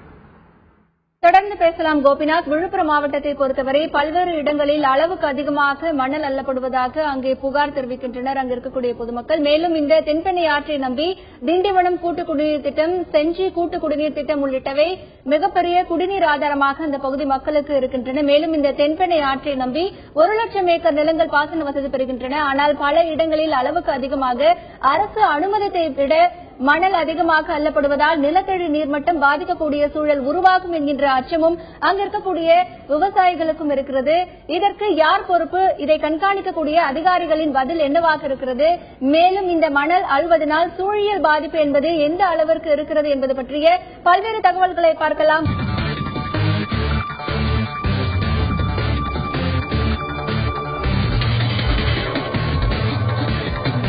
தொடர்ந்து பேசலாம் கோபிநாத். விழுப்புரம் மாவட்டத்தை பொறுத்தவரை பல்வேறு இடங்களில் அளவுக்கு அதிகமாக மணல் அள்ளப்படுவதாக அங்கே புகார் தெரிவிக்கின்றனர் அங்கு இருக்கக்கூடிய பொதுமக்கள். மேலும் இந்த தென்பெண்ணை ஆற்றை நம்பி திண்டிவனம் கூட்டு குடிநீர் திட்டம், செஞ்சி கூட்டு குடிநீர் திட்டம் உள்ளிட்டவை மிகப்பெரிய குடிநீர் ஆதாரமாக அந்த பகுதி மக்களுக்கு இருக்கின்றன. மேலும் இந்த தென்பெண்ணை ஆற்றை நம்பி 1,00,000 ஏக்கர் நிலங்கள் பாசன வசதி பெறுகின்றன. ஆனால் பல இடங்களில் அளவுக்கு அதிகமாக அரசு அனுமதித்தை விட மணல் அதிகமாக அள்ளப்படுவதால் நிலத்தடி நீர்மட்டம் பாதிக்கக்கூடிய சூழல் உருவாகும் என்கின்ற அச்சமும் அங்க இருக்கக்கூடிய விவசாயிகளுக்கும் இருக்கிறது. இதற்கு யார் பொறுப்பு? இதை கண்காணிக்கக்கூடிய அதிகாரிகளின் பதில் என்னவாக இருக்கிறது? மேலும் இந்த மணல் அள்ளுவதனால் சூழியல் பாதிப்பு என்பது எந்த அளவிற்கு இருக்கிறது என்பது பற்றிய பல்வேறு தகவல்களை பார்க்கலாம்.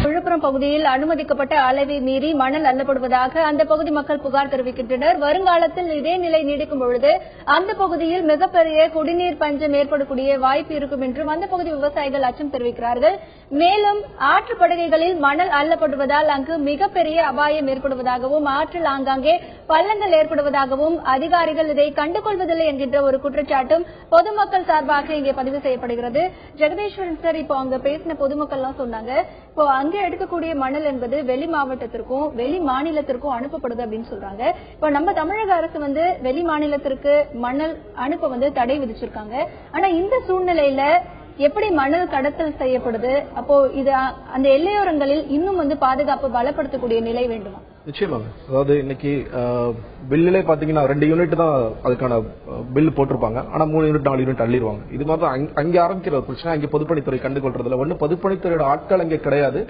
விழுப்புரம் பகுதியில் அனுமதிக்கப்பட்ட அளவை மீறி மணல் அள்ளப்படுவதாக அந்த பகுதி மக்கள் புகார் தெரிவிக்கின்றனர். வருங்காலத்தில் இதே நிலை நீடிக்கும் பொழுது அந்த பகுதியில் மிகப்பெரிய குடிநீர் பஞ்சம் ஏற்படக்கூடிய வாய்ப்பு இருக்கும் என்றும் அந்த பகுதி விவசாயிகள் அச்சம் தெரிவிக்கிறார்கள். மேலும் ஆற்றுப்படுகைகளில் மணல் அள்ளப்படுவதால் அங்கு மிகப்பெரிய அபாயம் ஏற்படுவதாகவும் ஆற்றில் ஆங்காங்கே பள்ளங்கள் ஏற்படுவதாகவும் அதிகாரிகள் இதை கண்டுகொள்வதில்லை என்கின்ற ஒரு குற்றச்சாட்டும் பொதுமக்கள் சார்பாக இங்கே பதிவு செய்யப்படுகிறது. ஜெகதீஸ்வரன் சார், இப்போ அங்க பேசின பொதுமக்கள் எல்லாம் சொன்னாங்க, இப்போ அங்கே எடுக்கக்கூடிய மணல் என்பது வெளி மாவட்டத்திற்கும் வெளி மாநிலத்திற்கும் அனுப்பப்படுது அப்படின்னு சொல்றாங்க. இப்போ நம்ம தமிழக அரசு வெளி மாநிலத்திற்கு மணல் அனுப்ப தடை விதிச்சிருக்காங்க. ஆனா இந்த சூழ்நிலையில எப்படி மணல் கடத்தல் செய்யப்படுது? அப்போ இது அந்த எல்லையோரங்களில் இன்னும் பாதுகாப்பு பலப்படுத்தக்கூடிய நிலை வேண்டுமா? நிச்சயமாக. அதாவது இன்னைக்கு பில்லிலே பாத்தீங்கன்னா 2 யூனிட் தான் அதுக்கான பில் போட்டிருப்பாங்க. ஆனா 3 யூனிட் 4 யூனிட் அள்ளிடுவாங்க. இது மாதிரி தான் அங்கே ஆரம்பிக்கிற ஒரு பிரச்சனை. அங்கே பொதுப்பணித்துறை கண்டுகொள்றதுல ஒண்ணு பொதுப்பணித்துறையோட ஆட்கள் அங்கே கிடையாது,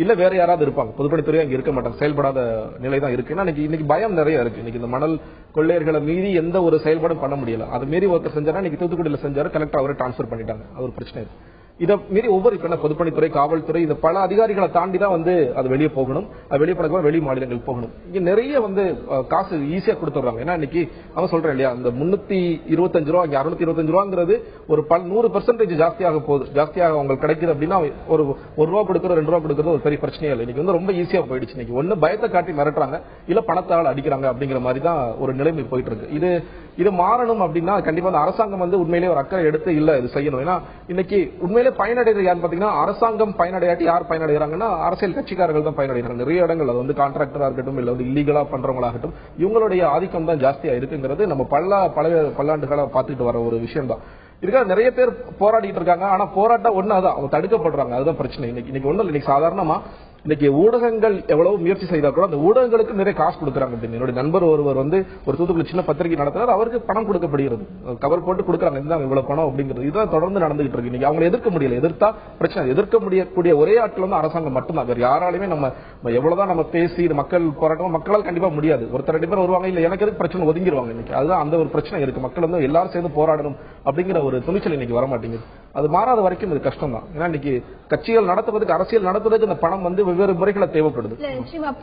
இல்ல வேற யாராவது இருப்பாங்க. பொதுப்பணித்துறை அங்கே இருக்க மாட்டாங்க, செயல்படாத நிலை தான் இருக்கு. இன்னைக்கு பயம் நிறைய இருக்கு. இன்னைக்கு இந்த மணல் கொள்ளையர்களை மீறி எந்த ஒரு செயல்பாடும் பண்ண முடியல. அது மீறி ஒருத்தர் செஞ்சாரா, இன்னைக்கு தூத்துக்குடியில் செஞ்சாரு, கலெக்டர் அவரை டிரான்ஸ்பர் பண்ணிட்டாங்க. அது ஒரு பிரச்சனை இருக்கு. இதை மீறி ஒவ்வொரு பொதுப்பணித்துறை, காவல்துறை, இந்த பல அதிகாரிகளை தாண்டி தான் அது வெளியே போகணும். அது வெளியே போன வெளி மாநிலங்கள் போகணும். இங்க நிறைய காசு ஈஸியா கொடுத்துறாங்க. ஏன்னா இன்னைக்கு அவன் சொல்றேன் இல்லையா, அந்த 325 ரூபா இங்க 625 ரூபாங்கிறது ஒரு 100% ஜாஸ்தியாக போகுது. ஜாஸ்தியாக உங்களுக்கு கிடைக்குது அப்படின்னா ஒரு ரூபா கொடுக்கறது 2 ரூபா கொடுக்கறது ஒரு பெரிய பிரச்சனையே இல்லை. இன்னைக்கு ரொம்ப ஈஸியா போயிடுச்சு. இன்னைக்கு ஒண்ணு பயத்தை காட்டி மிரட்டுறாங்க, இல்ல பணத்தால் அடிக்கிறாங்க அப்படிங்கிற மாதிரி தான் ஒரு நிலைமை போயிட்டு இருக்கு. இது மாறணும் அப்படின்னா கண்டிப்பா அந்த அரசாங்கம் உண்மையிலேயே ஒரு அக்கறை எடுத்து இல்ல இது செய்யணும். ஏன்னா இன்னைக்கு உண்மையிலே பயனடைறது யார் பாத்தீங்கன்னா, அரசாங்கம் பயனடையாட்டி யார் பயனடைகிறாங்கன்னா அரசியல் கட்சிக்காரர்கள் தான் பயனடைகிறாங்க. நிறைய இடங்கள் அது கான்ட்ராக்டரா இருக்கட்டும், இல்ல இல்லீகலா பண்றவங்களாகட்டும், இவங்களுடைய ஆதிக்கம் தான் ஜாஸ்தியா இருக்குங்கிறது நம்ம பல்லாண்டுகளா பார்த்துட்டு வர ஒரு விஷயம் தான். இதுக்காக நிறைய பேர் போராடிட்டு இருக்காங்க. ஆனா போராட்டம் ஒண்ணு அவங்க தடுக்கப்படுறாங்க. அதுதான் பிரச்சனை. இன்னைக்கு ஒண்ணு இன்னைக்கு சாதாரணமா இன்னைக்கு ஊடகங்கள் எவ்வளவு முயற்சி செய்தா கூட அந்த ஊடகங்களுக்கு நிறைய காசு கொடுக்குறாங்க. என்னுடைய நண்பர் ஒருவர் ஒரு தூத்துக்குடி சின்ன பத்திரிகை நடத்துறாரு, அவருக்கு பணம் கொடுக்கப்படுகிறது. கவர் போட்டு கொடுக்குறாங்க, இருந்தாங்க இவ்வளவு பணம் அப்படிங்கிறது. இதுதான் தொடர்ந்து நடந்துகிட்டு இருக்கு. இன்னைக்கு அவங்க எதிர்க்க முடியல. எதிர்த்தா பிரச்சனை. எதிர்க்க முடியக்கூடிய ஒரே ஆட்கள் அரசாங்கம் மட்டும்தான். வேற யாராலுமே நம்ம எவ்வளவுதான் நம்ம பேசி மக்கள் போராட்டம் மக்களால் கண்டிப்பா முடியாது. ஒருத்தர் 2 பேர் வருவாங்க, இல்ல எனக்கு எதுக்கு பிரச்சனை ஒதுங்கிடுவாங்க. இன்னைக்கு அதுதான் அந்த ஒரு பிரச்சனை இருக்கு. மக்கள் எல்லாரும் சேர்ந்து போராடணும் அப்படிங்கிற ஒரு துணிச்சல் இன்னைக்கு வர மாட்டேங்குது. அது மாறாத வரைக்கும் இது கஷ்டம் தான். ஏன்னா இன்னைக்கு கட்சிகள் நடத்துவதற்கு, அரசியல் நடத்துவதற்கு இந்த பணம் வெவ்வேறு முறைகளை தேவைப்படுது.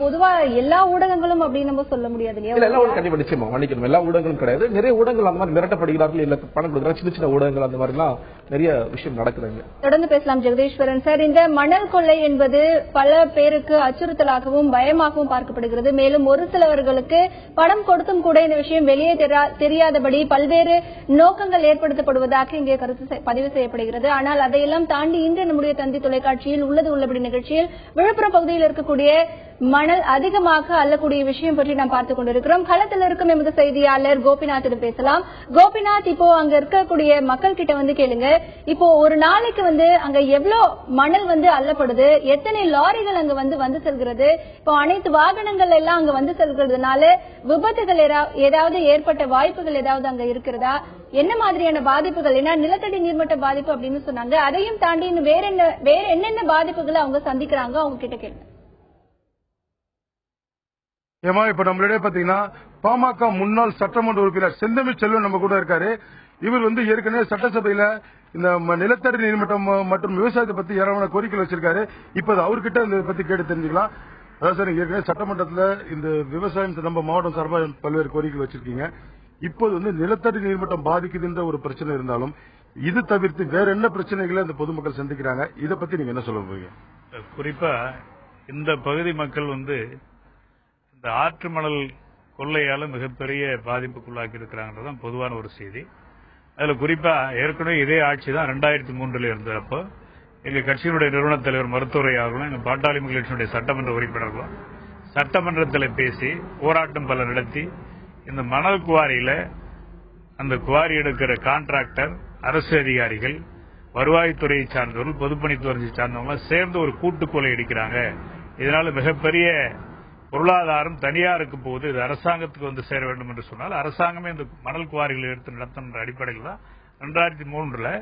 பொதுவா எல்லா ஊடகங்களும் அப்படின்னு நம்ம சொல்ல முடியாது. எல்லா ஊடகம் கண்டிப்பா நிச்சயமா மன்னிக்கணும், எல்லா ஊடகங்களும் கிடையாது. நிறைய ஊடகங்கள் அந்த மாதிரி மிரட்டப்படுகிறார்கள், இல்ல பணம் கொடுக்குறாங்க. சின்ன சின்ன ஊடகங்கள் அந்த மாதிரி எல்லாம் நிறைய விஷயம் நடக்குதுங்க. தொடர்ந்து பேசலாம் ஜெகதீஸ்வரன் சார். இந்த மணல் கொள்ளை என்பது பல பேருக்கு அச்சுறுத்தலாகவும் பயமாகவும் பார்க்கப்படுகிறது. மேலும் ஒரு சிலவர்களுக்கு பணம் கொடுத்தும் கூட இந்த விஷயம் வெளியே தெரியாதபடி பல்வேறு நோக்கங்கள் ஏற்படுத்தப்படுவதாக இங்கே கருத்து பதிவு செய்யப்படுகிறது. ஆனால் அதையெல்லாம் தாண்டி இன்று நம்முடைய தந்தி தொலைக்காட்சியில் உள்ளது உள்ளபடி நிகழ்ச்சியில் விழுப்புரம் பகுதியில் இருக்கக்கூடிய மணல் அதிகமாக அள்ளக்கூடிய விஷயம் பற்றி நாம் பார்த்துக் கொண்டிருக்கிறோம். களத்தில் இருக்கும் எமது செய்தியாளர் கோபிநாத்திடம் பேசலாம். கோபிநாத், இப்போ அங்க இருக்கக்கூடிய மக்கள் கிட்ட கேளுங்க, இப்போ ஒரு நாளைக்கு அங்க எவ்வளவு மணல் அள்ளப்படுது, எத்தனை லாரிகள் அங்க வந்து செல்கிறது, இப்போ அனைத்து வாகனங்கள் எல்லாம் அங்க வந்து செல்கிறதுனால விபத்துகள் ஏதாவது ஏற்பட்ட வாய்ப்புகள் ஏதாவது அங்க இருக்கிறதா? என்ன மாதிரியான பாதிப்புகள்? ஏன்னா நிலத்தடி நீர்மட்ட பாதிப்பு அப்படின்னு சொன்னாங்க. அதையும் தாண்டி வேற என்னென்ன பாதிப்புகளை அவங்க சந்திக்கிறாங்க, அவங்க கிட்ட கேளுங்க. ஏமா இப்ப நம்மளிடையே பாத்தீங்கன்னா பாமக முன்னாள் சட்டமன்ற உறுப்பினர் செந்தமிழ் செல்வன் நம்ம கூட இருக்காரு. இவர் ஏற்கனவே சட்டசபையில இந்த நிலத்தடி நீர்மட்டம் மற்றும் விவசாயத்தை பத்தி ஏராளமான கோரிக்கை வச்சிருக்காரு. இப்ப அவர்கிட்ட இதை பத்தி கேட்டு தெரிஞ்சுக்கலாம். அதாவது சார், ஏற்கனவே சட்டமன்றத்தில் இந்த விவசாயம் நம்ம மாவட்டம் சார்பாக பல்வேறு கோரிக்கை வச்சிருக்கீங்க. இப்போது நிலத்தடி நீர்மட்டம் பாதிக்குதுன்ற ஒரு பிரச்சனை இருந்தாலும் இது தவிர்த்து வேற என்ன பிரச்சனைகளை அந்த பொதுமக்கள் சந்திக்கிறாங்க, இதை பத்தி நீங்க என்ன சொல்ல போறீங்க? குறிப்பா இந்த பகுதி மக்கள் இந்த ஆற்று மணல் கொள்ளையால மிகப்பெரிய பாதிப்புக்குள்ளாக்கி இருக்கிறாங்கன்றதான் பொதுவான ஒரு செய்தி. அதுல குறிப்பா ஏற்கனவே இதே ஆட்சி தான் 2003 இருந்தப்போ எங்க கட்சியினுடைய நிறுவன தலைவர் மருத்துவரை அவர்களும் எங்க பாட்டாளி மக்கள் கட்சியினுடைய சட்டமன்ற உறுப்பினர்களும் சட்டமன்றத்தில் பேசி போராட்டம் பல நடத்தி இந்த மணல் குவாரியில அந்த குவாரி எடுக்கிற கான்ட்ராக்டர், அரசு அதிகாரிகள், வருவாய்த்துறையை சார்ந்தவர்கள், பொதுப்பணித்துறையை சார்ந்தவங்க சேர்ந்து ஒரு கூட்டு கொலை அடிக்கிறாங்க. இதனால மிகப்பெரிய பொருளாதாரம் தனியாருக்கு போகுது. இது அரசாங்கத்துக்கு வந்து சேர வேண்டும் என்று சொன்னால் அரசாங்கமே இந்த மணல் குவாரிகளை எடுத்து நடத்துகின்ற அடிப்படையில் தான் 2003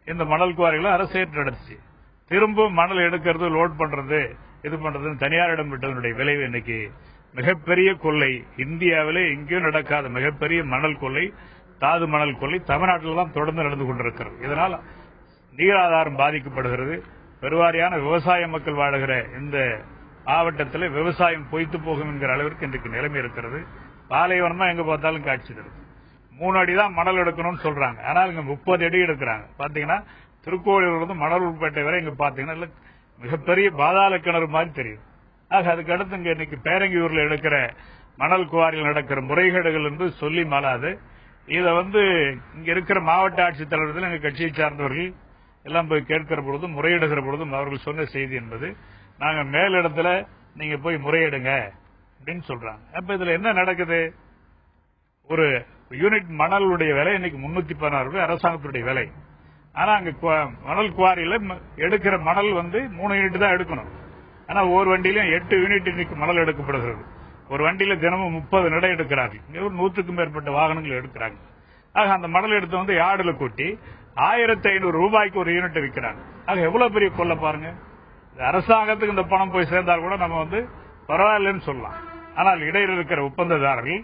இந்த மணல் குவாரிகளை அரசு ஏற்று நடத்துச்சு. திரும்ப மணல் எடுக்கிறது, லோட் பண்றது, இது பண்றதுன்னு தனியாரிடம் விட்டதனுடைய விளைவு இன்னைக்கு மிகப்பெரிய கொள்ளை. இந்தியாவிலே எங்கேயும் நடக்காத மிகப்பெரிய மணல் கொள்ளை, தாது மணல் கொள்ளை தமிழ்நாட்டில் தான் தொடர்ந்து நடந்து கொண்டிருக்கிறது. இதனால் நீராதாரம் பாதிக்கப்படுகிறது. பெருவாரியான விவசாய மக்கள் வாழுகிற இந்த மாவட்டத்தில் விவசாயம் பொய்த்து போகும் என்கிற அளவிற்கு இன்றைக்கு நிலைமை இருக்கிறது. பாலைவனம் தான் எங்க பார்த்தாலும் காட்சி தருது. 3 அடி தான் மணல் எடுக்கணும்னு சொல்றாங்க. ஆனால் இங்க 30 அடி எடுக்கிறாங்க. பாத்தீங்கன்னா திருக்கோவிலூர் மணலூர்பேட்டை வரை இங்க பாத்தீங்கன்னா மிகப்பெரிய பாதாள கிணறு மாதிரி தெரியும். ஆக அதுக்கு அடுத்து இங்க இன்னைக்கு பேரங்கியூர்ல எடுக்கிற மணல் குவாரியில் நடக்கிற முறைகேடுகள் என்று சொல்லி மாளாது. இதை இங்க இருக்கிற மாவட்ட ஆட்சித்தலைவர்கள் எங்க கட்சியை சார்ந்தவர்கள் எல்லாம் போய் கேட்கிற பொழுதும் முறையிடுகிற பொழுதும் அவர்கள் சொன்ன செய்தி என்பது, நாங்க மேலிடத்துல நீங்க போய் முறையிடுங்க அப்படின்னு சொல்றாங்க. அப்ப இதுல என்ன நடக்குது? ஒரு யூனிட் மணலுடைய விலை இன்னைக்கு 316 ரூபாய் அரசாங்கத்துடைய விலை. ஆனா அங்க மணல் குவாரியில எடுக்கிற மணல் 3 யூனிட் தான் எடுக்கணும். ஆனா ஒரு வண்டியிலும் 8 யூனிட் இன்னைக்கு மணல் எடுக்கப்படுகிறது. ஒரு வண்டியில தினமும் 30 நடை எடுக்கிறார்கள். 100க்கும் மேற்பட்ட வாகனங்கள் எடுக்கிறாங்க. ஆக அந்த மணல் எடுத்து யார்டுல கொட்டி 1500 ரூபாய்க்கு ஒரு யூனிட் விற்கிறாங்க. ஆக எவ்வளவு பெரிய கொள்ள பாருங்க. அரசாங்கத்துக்கு இந்த பணம் போய் சேர்ந்தால் கூட நம்ம பரவாயில்லன்னு சொல்லலாம். ஆனால் இடையில் இருக்கிற ஒப்பந்ததாரர்கள்,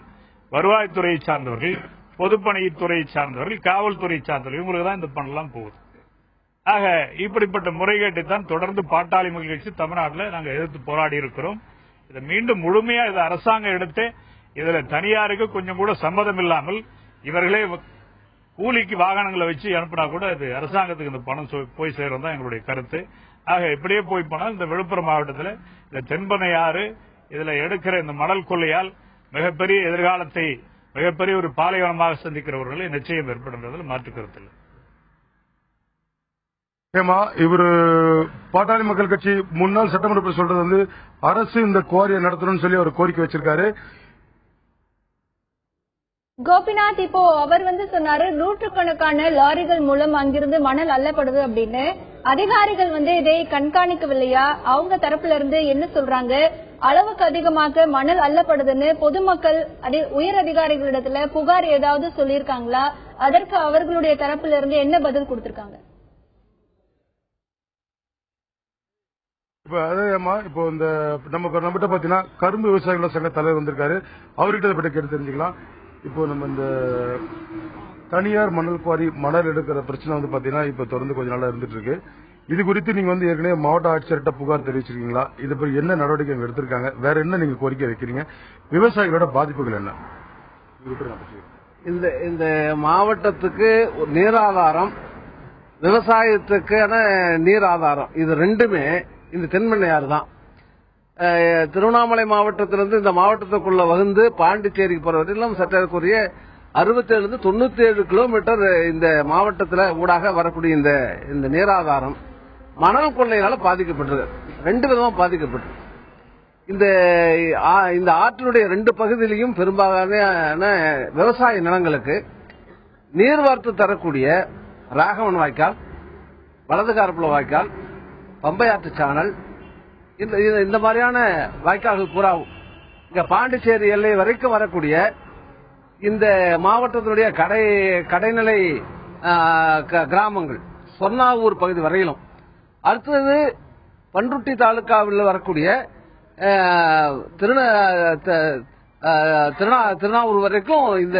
வருவாய்த்துறையை சார்ந்தவர்கள், பொதுப்பணித்துறையை சார்ந்தவர்கள், காவல்துறையை சார்ந்தவர்கள், இவங்களுக்கு தான் இந்த பணம் எல்லாம் போகுது. ஆக இப்படிப்பட்ட முறைகேட்டை தான் தொடர்ந்து பாட்டாளி மக்கள் கட்சி தமிழ்நாட்டில் நாங்கள் எதிர்த்து போராடி இருக்கிறோம். இதை மீண்டும் முழுமையா இதை அரசாங்கம் எடுத்து இதுல தனியாருக்கு கொஞ்சம் கூட சம்மதம் இல்லாமல் இவர்களே கூலிக்கு வாகனங்களை வச்சு அனுப்பினா கூட இது அரசாங்கத்துக்கு இந்த பணம் போய் சேரும் தான் எங்களுடைய கருத்து. ஆக இப்படியே போய் போனால் இந்த விழுப்புரம் மாவட்டத்தில் இந்த தென்பெண்ணை ஆறு இதுல எடுக்கிற இந்த மணல் கொள்ளையால் மிகப்பெரிய எதிர்காலத்தை மிகப்பெரிய ஒரு பாலைவனமாக சந்திக்கிறவர்களை நிச்சயம் ஏற்படுன்றதில் மாற்று கருத்து இல்லை. இவரு பாட்டாளி மக்கள் கட்சி முன்னாள் சட்டமன்ற சொல்றது அரசு இந்த குவாரியை நடத்தணும்னு சொல்லி அவர் கோரிக்கை வச்சிருக்காரு. கோபிநாத், இப்போ அவர் சொன்னாரு நூற்றுக்கணக்கான லாரிகள் மூலம் அங்கிருந்து மணல் அள்ளப்படுது அப்படின்னு. அதிகாரிகள் இதை கண்காணிக்கவில்லையா? அவங்க தரப்புல இருந்து என்ன சொல்றாங்க? அளவுக்கு அதிகமாக மணல் அள்ளப்படுதுன்னு பொதுமக்கள் உயர் அதிகாரிகளிடத்துல புகார் ஏதாவது சொல்லியிருக்காங்களா? அதற்கு அவர்களுடைய தரப்புல இருந்து என்ன பதில் கொடுத்திருக்காங்க? இப்போ இந்த நம்மகிட்ட பாத்தீங்கன்னா கரும்பு விவசாயிகளோட சங்க தலைவர் வந்திருக்காரு. அவர்கிட்ட பற்றி கேட்டு தெரிஞ்சுக்கலாம். இப்போ நம்ம இந்த தனியார் மணல் குவாரி மணல் எடுக்கிற பிரச்சனை பாத்தீங்கன்னா இப்ப தொடர்ந்து கொஞ்ச நாளா இருந்துட்டு இருக்கு. இது குறித்து நீங்க ஏற்கனவே மாவட்ட ஆட்சியர்கிட்ட புகார் தெரிவிச்சிருக்கீங்களா? இது பற்றி என்ன நடவடிக்கை எடுத்திருக்காங்க? வேற என்ன நீங்க கோரிக்கை வைக்கிறீங்க? விவசாயிகளோட பாதிப்புகள் என்ன? இந்த மாவட்டத்துக்கு நீராதாரம், விவசாயத்துக்கான நீர் ஆதாரம், இது ரெண்டுமே இந்த தென்பெண்ணையாறு தான். திருவண்ணாமலை மாவட்டத்திலிருந்து இந்த மாவட்டத்துக்குள்ள வந்து பாண்டிச்சேரிக்கு போற வரையிலும் சற்றக்குரிய 67 to 97 கிலோமீட்டர் இந்த மாவட்டத்தில் ஊடாக வரக்கூடிய இந்த நீராதாரம் மணல் கொள்ளையினால பாதிக்கப்பட்டது. 2 விதமா பாதிக்கப்பட்டது. இந்த ஆற்றினுடைய 2 பகுதியிலையும் பெரும்பாலான விவசாய நிலங்களுக்கு நீர்வார்த்து தரக்கூடிய ராகவன் வாய்க்கால், வலதுகாரப்புல வாய்க்கால், பம்பையாற்று சானல், இந்த மாதிரியான வாய்க்கால்கள் பூராவும் இங்க பாண்டிச்சேரி எல்லை வரைக்கும் வரக்கூடிய இந்த மாவட்டத்தினுடைய கடைநிலை கிராமங்கள், சொர்ணாவூர் பகுதி வரையிலும், அடுத்தது பண்ருட்டி தாலுகாவில் வரக்கூடிய திருநாவூர் வரைக்கும் இந்த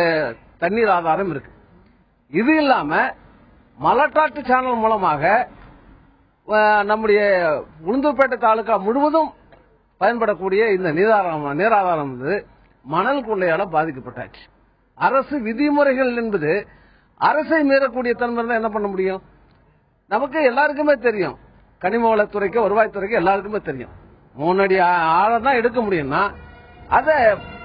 தண்ணீர் ஆதாரம் இருக்கு. இது இல்லாம மலட்டாற்று சேனல் மூலமாக நம்முடைய உளுந்தூர்பேட்டை தாலுகா முழுவதும் பயன்படக்கூடிய இந்த நீராதாரம் மணல் கொள்ளையால பாதிக்கப்பட்டாச்சு. அரசு விதிமுறைகள் என்பது அரசை மீறக்கூடிய தன்மை தான் என்ன பண்ண முடியும்? நமக்கு எல்லாருக்குமே தெரியும், கனிம வளத்துறைக்கு வருவாய்த்துறைக்கு எல்லாருக்குமே தெரியும் 3 அடி ஆழம் தான் எடுக்க முடியும்னா அதை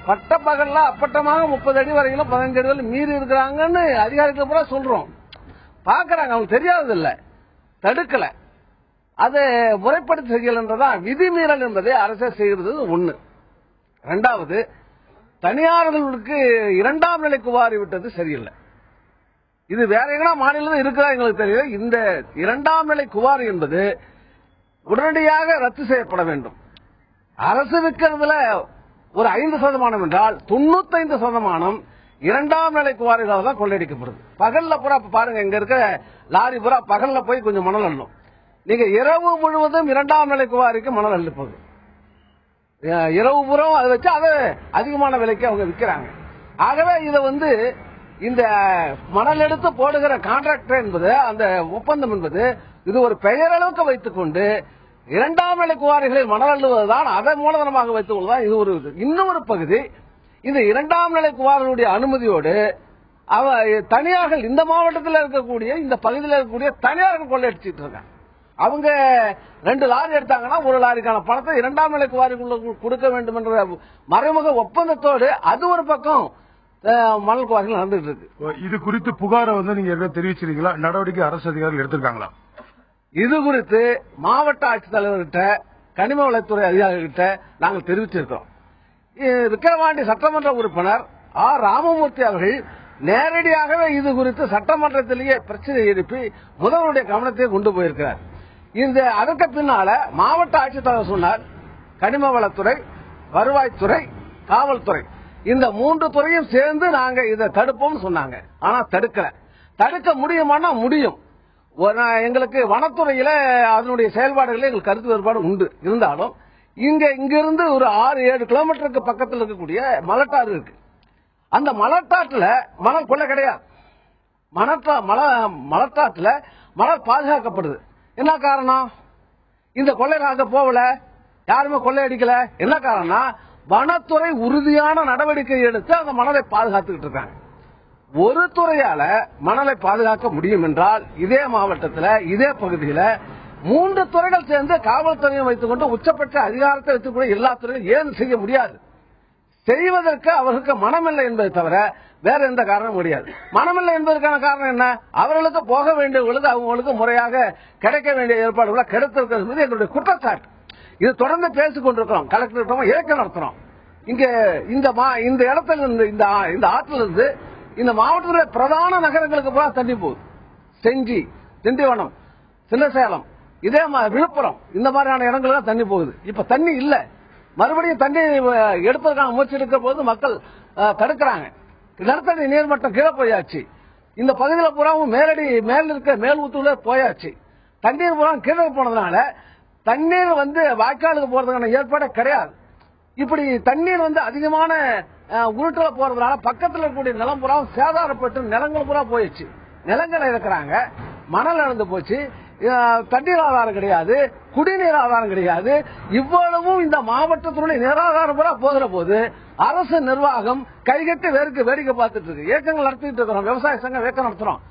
பட்ட பகல்ல அப்பட்டமாக 30 அடி வரைக்கும் 15 அடி வரை மீறி இருக்கிறாங்கன்னு அதிகாரிகள் பூரா சொல்றோம். பாக்குறாங்க, அவங்க தெரியாதது இல்ல, தடுக்கல, அதை முறைப்படுத்தி செய்யலன்றதான் விதிமீறல் என்பதை அரசே செய்கிறது ஒண்ணு. இரண்டாவது, தனியார்களுக்கு 2ஆம் நிலை குவாரி விட்டது சரியில்லை. இது வேற எங்கனா மாநிலம் இருக்கிறா எங்களுக்கு தெரியல. இந்த 2ஆம் நிலை குவாரி என்பது உடனடியாக ரத்து செய்யப்பட வேண்டும். அரசு விற்கிறதுல ஒரு 5% என்றால் 95% 2ஆம் நிலை குவாரிகளால் தான் கொள்ளையடிக்கப்படுது. பகல்ல பூரா பாருங்க, இங்க இருக்க லாரி பூரா பகல்ல போய் கொஞ்சம் மணல் அள்ளும். நீங்க இரவு முழுவதும் 2ஆம் நிலை குவாரிக்கு மணல் அள்ளிப்போகுது. இரவு புறம் அதை வச்சு அதை அதிகமான விலைக்கு அவங்க விற்கிறாங்க. ஆகவே இதை இந்த மணல் எடுத்து போடுகிற கான்ட்ராக்டர் என்பது, அந்த ஒப்பந்தம் என்பது, இது ஒரு பெயரளவுக்கு வைத்துக் கொண்டு 2ஆம் நிலை குவாரிகளில் மணல் அள்ளுவதுதான், அதை மூலதனமாக வைத்துக் கொள்வதுதான் இது ஒரு இன்னொரு பகுதி. இந்த 2ஆம் நிலை குவாரிகளுடைய அனுமதியோடு தனியார்கள், இந்த மாவட்டத்தில் இருக்கக்கூடிய, இந்த பகுதியில் இருக்கக்கூடிய தனியார்கள் கொள்ளையடிச்சிட்டு இருக்காங்க. அவங்க 2 லாரி எடுத்தாங்கன்னா 1 லாரிக்கான பணத்தை 2ஆம் நிலை குவாரிக்குள்ள கொடுக்க வேண்டும் என்ற மறைமுக ஒப்பந்தத்தோடு அது ஒரு பக்கம் மணல் குவாரிகள் நடந்துட்டு இருக்கு. இது குறித்து புகாரை நீங்க தெரிவிச்சிருக்கீங்களா? நடவடிக்கை அரசு அதிகாரிகள் எடுத்திருக்காங்களா? இது குறித்து மாவட்ட ஆட்சித்தலைவர்கிட்ட, கனிம வளத்துறை அதிகாரிகிட்ட நாங்கள் தெரிவிச்சிருக்கிறோம். விக்கிரவாண்டி சட்டமன்ற உறுப்பினர் ராமமூர்த்தி அவர்கள் நேரடியாகவே இது குறித்து சட்டமன்றத்திலேயே பிரச்சனை எழுப்பி முதல்வருடைய கவனத்தை கொண்டு போயிருக்கிறார். அதற்கு பின்னால மாவட்ட ஆட்சித்தலைவர் சொன்னார், கனிம வளத்துறை, வருவாய்த்துறை, காவல்துறை, இந்த 3 துறையும் சேர்ந்து நாங்க இதை தடுப்போம் சொன்னாங்க. ஆனா தடுக்க முடியுமானா முடியும். எங்களுக்கு வனத்துறையில அதனுடைய செயல்பாடுகளில் எங்களுக்கு கருத்து வேறுபாடு உண்டு. இருந்தாலும் இங்கிருந்து ஒரு 6-7 கிலோமீட்டருக்கு பக்கத்தில் இருக்கக்கூடிய மலட்டாறு இருக்கு. அந்த மலட்டாற்றுல மணல் கொள்ளை கிடையாது. மலட்டாற்றுல மணல் பாதுகாக்கப்படுது. என்ன காரணம்? இந்த கொள்ளைக்காக போகல, யாருமே கொள்ளையடிக்கல. என்ன காரணம்? வனத்துறை உறுதியான நடவடிக்கை எடுத்து அந்த மணலை பாதுகாத்துக்கிட்டு இருக்காங்க. ஒரு துறையால மணலை பாதுகாக்க முடியும் என்றால், இதே மாவட்டத்தில், இதே பகுதியில் 3 துறைகள் சேர்ந்து காவல்துறையை வைத்துக் கொண்டு உச்சபட்ச அதிகாரத்தை வைத்துக் கொண்டு எல்லா துறையும் ஏன் செய்ய முடியாது? செய்வதற்கு அவர்களுக்கு மனமில்லை என்பதை தவிர வேற எந்த காரணமும் முடியாது. மனமில்லை என்பதற்கான காரணம் என்ன? அவர்களுக்கு போக வேண்டியவர்களுக்கு அவங்களுக்கு முறையாக கிடைக்க வேண்டிய ஏற்பாடுகளை கிடைத்திருக்கிறது எங்களுடைய குற்றச்சாட்டு. இது தொடர்ந்து பேசிக் கொண்டிருக்கிறோம். கலெக்டர் இயக்கம் நடத்துறோம். இங்க இந்த இடத்துல இந்த ஆற்றில் இருந்து இந்த மாவட்டத்தில் பிரதான நகரங்களுக்கு போல தண்ணி போகுது. செஞ்சி, திண்டிவனம், சின்னசேலம், இதே விழுப்புரம், இந்த மாதிரியான இடங்களுக்கு தண்ணி போகுது. இப்ப தண்ணி இல்ல, மறுபடியும் தண்ணி எடுப்பதற்கான முயற்சி எடுக்கிற போது மக்கள் தடுக்கிறாங்க. நிலத்தடி நீர்மட்டம் கீழே போயாச்சு. இந்த பகுதியில் பூராவும் மேல் ஊத்துல போயாச்சு. தண்ணீர் பூரா கீழே போனதுனால தண்ணீர் வாய்க்காலுக்கு போறதுக்கான ஏற்பாடு கிடையாது. இப்படி தண்ணீர் அதிகமான உருட்டல போறதுனால பக்கத்தில் இருக்கக்கூடிய நிலம் பூரா சேதாரப்பட்டு நிலங்கள் பூரா போயிடுச்சு. நிலங்களை இருக்கிறாங்க, மணல் இழந்து போச்சு. தண்ணீர் ஆதாரம் கிடையாது, குடிநீர் ஆதாரம் கிடையாது. இவ்வளவும் இந்த மாவட்டத்தினுடைய நீராதாரம் பூரா போகிற போது அரசு நிர்வாகம் கைகட்டி வேடிக்கை பார்த்துட்டு இருக்கு. இயக்கங்கள் நடத்திட்டு இருக்கிறோம். விவசாய சங்கம் இயக்கம் நடத்துறோம்,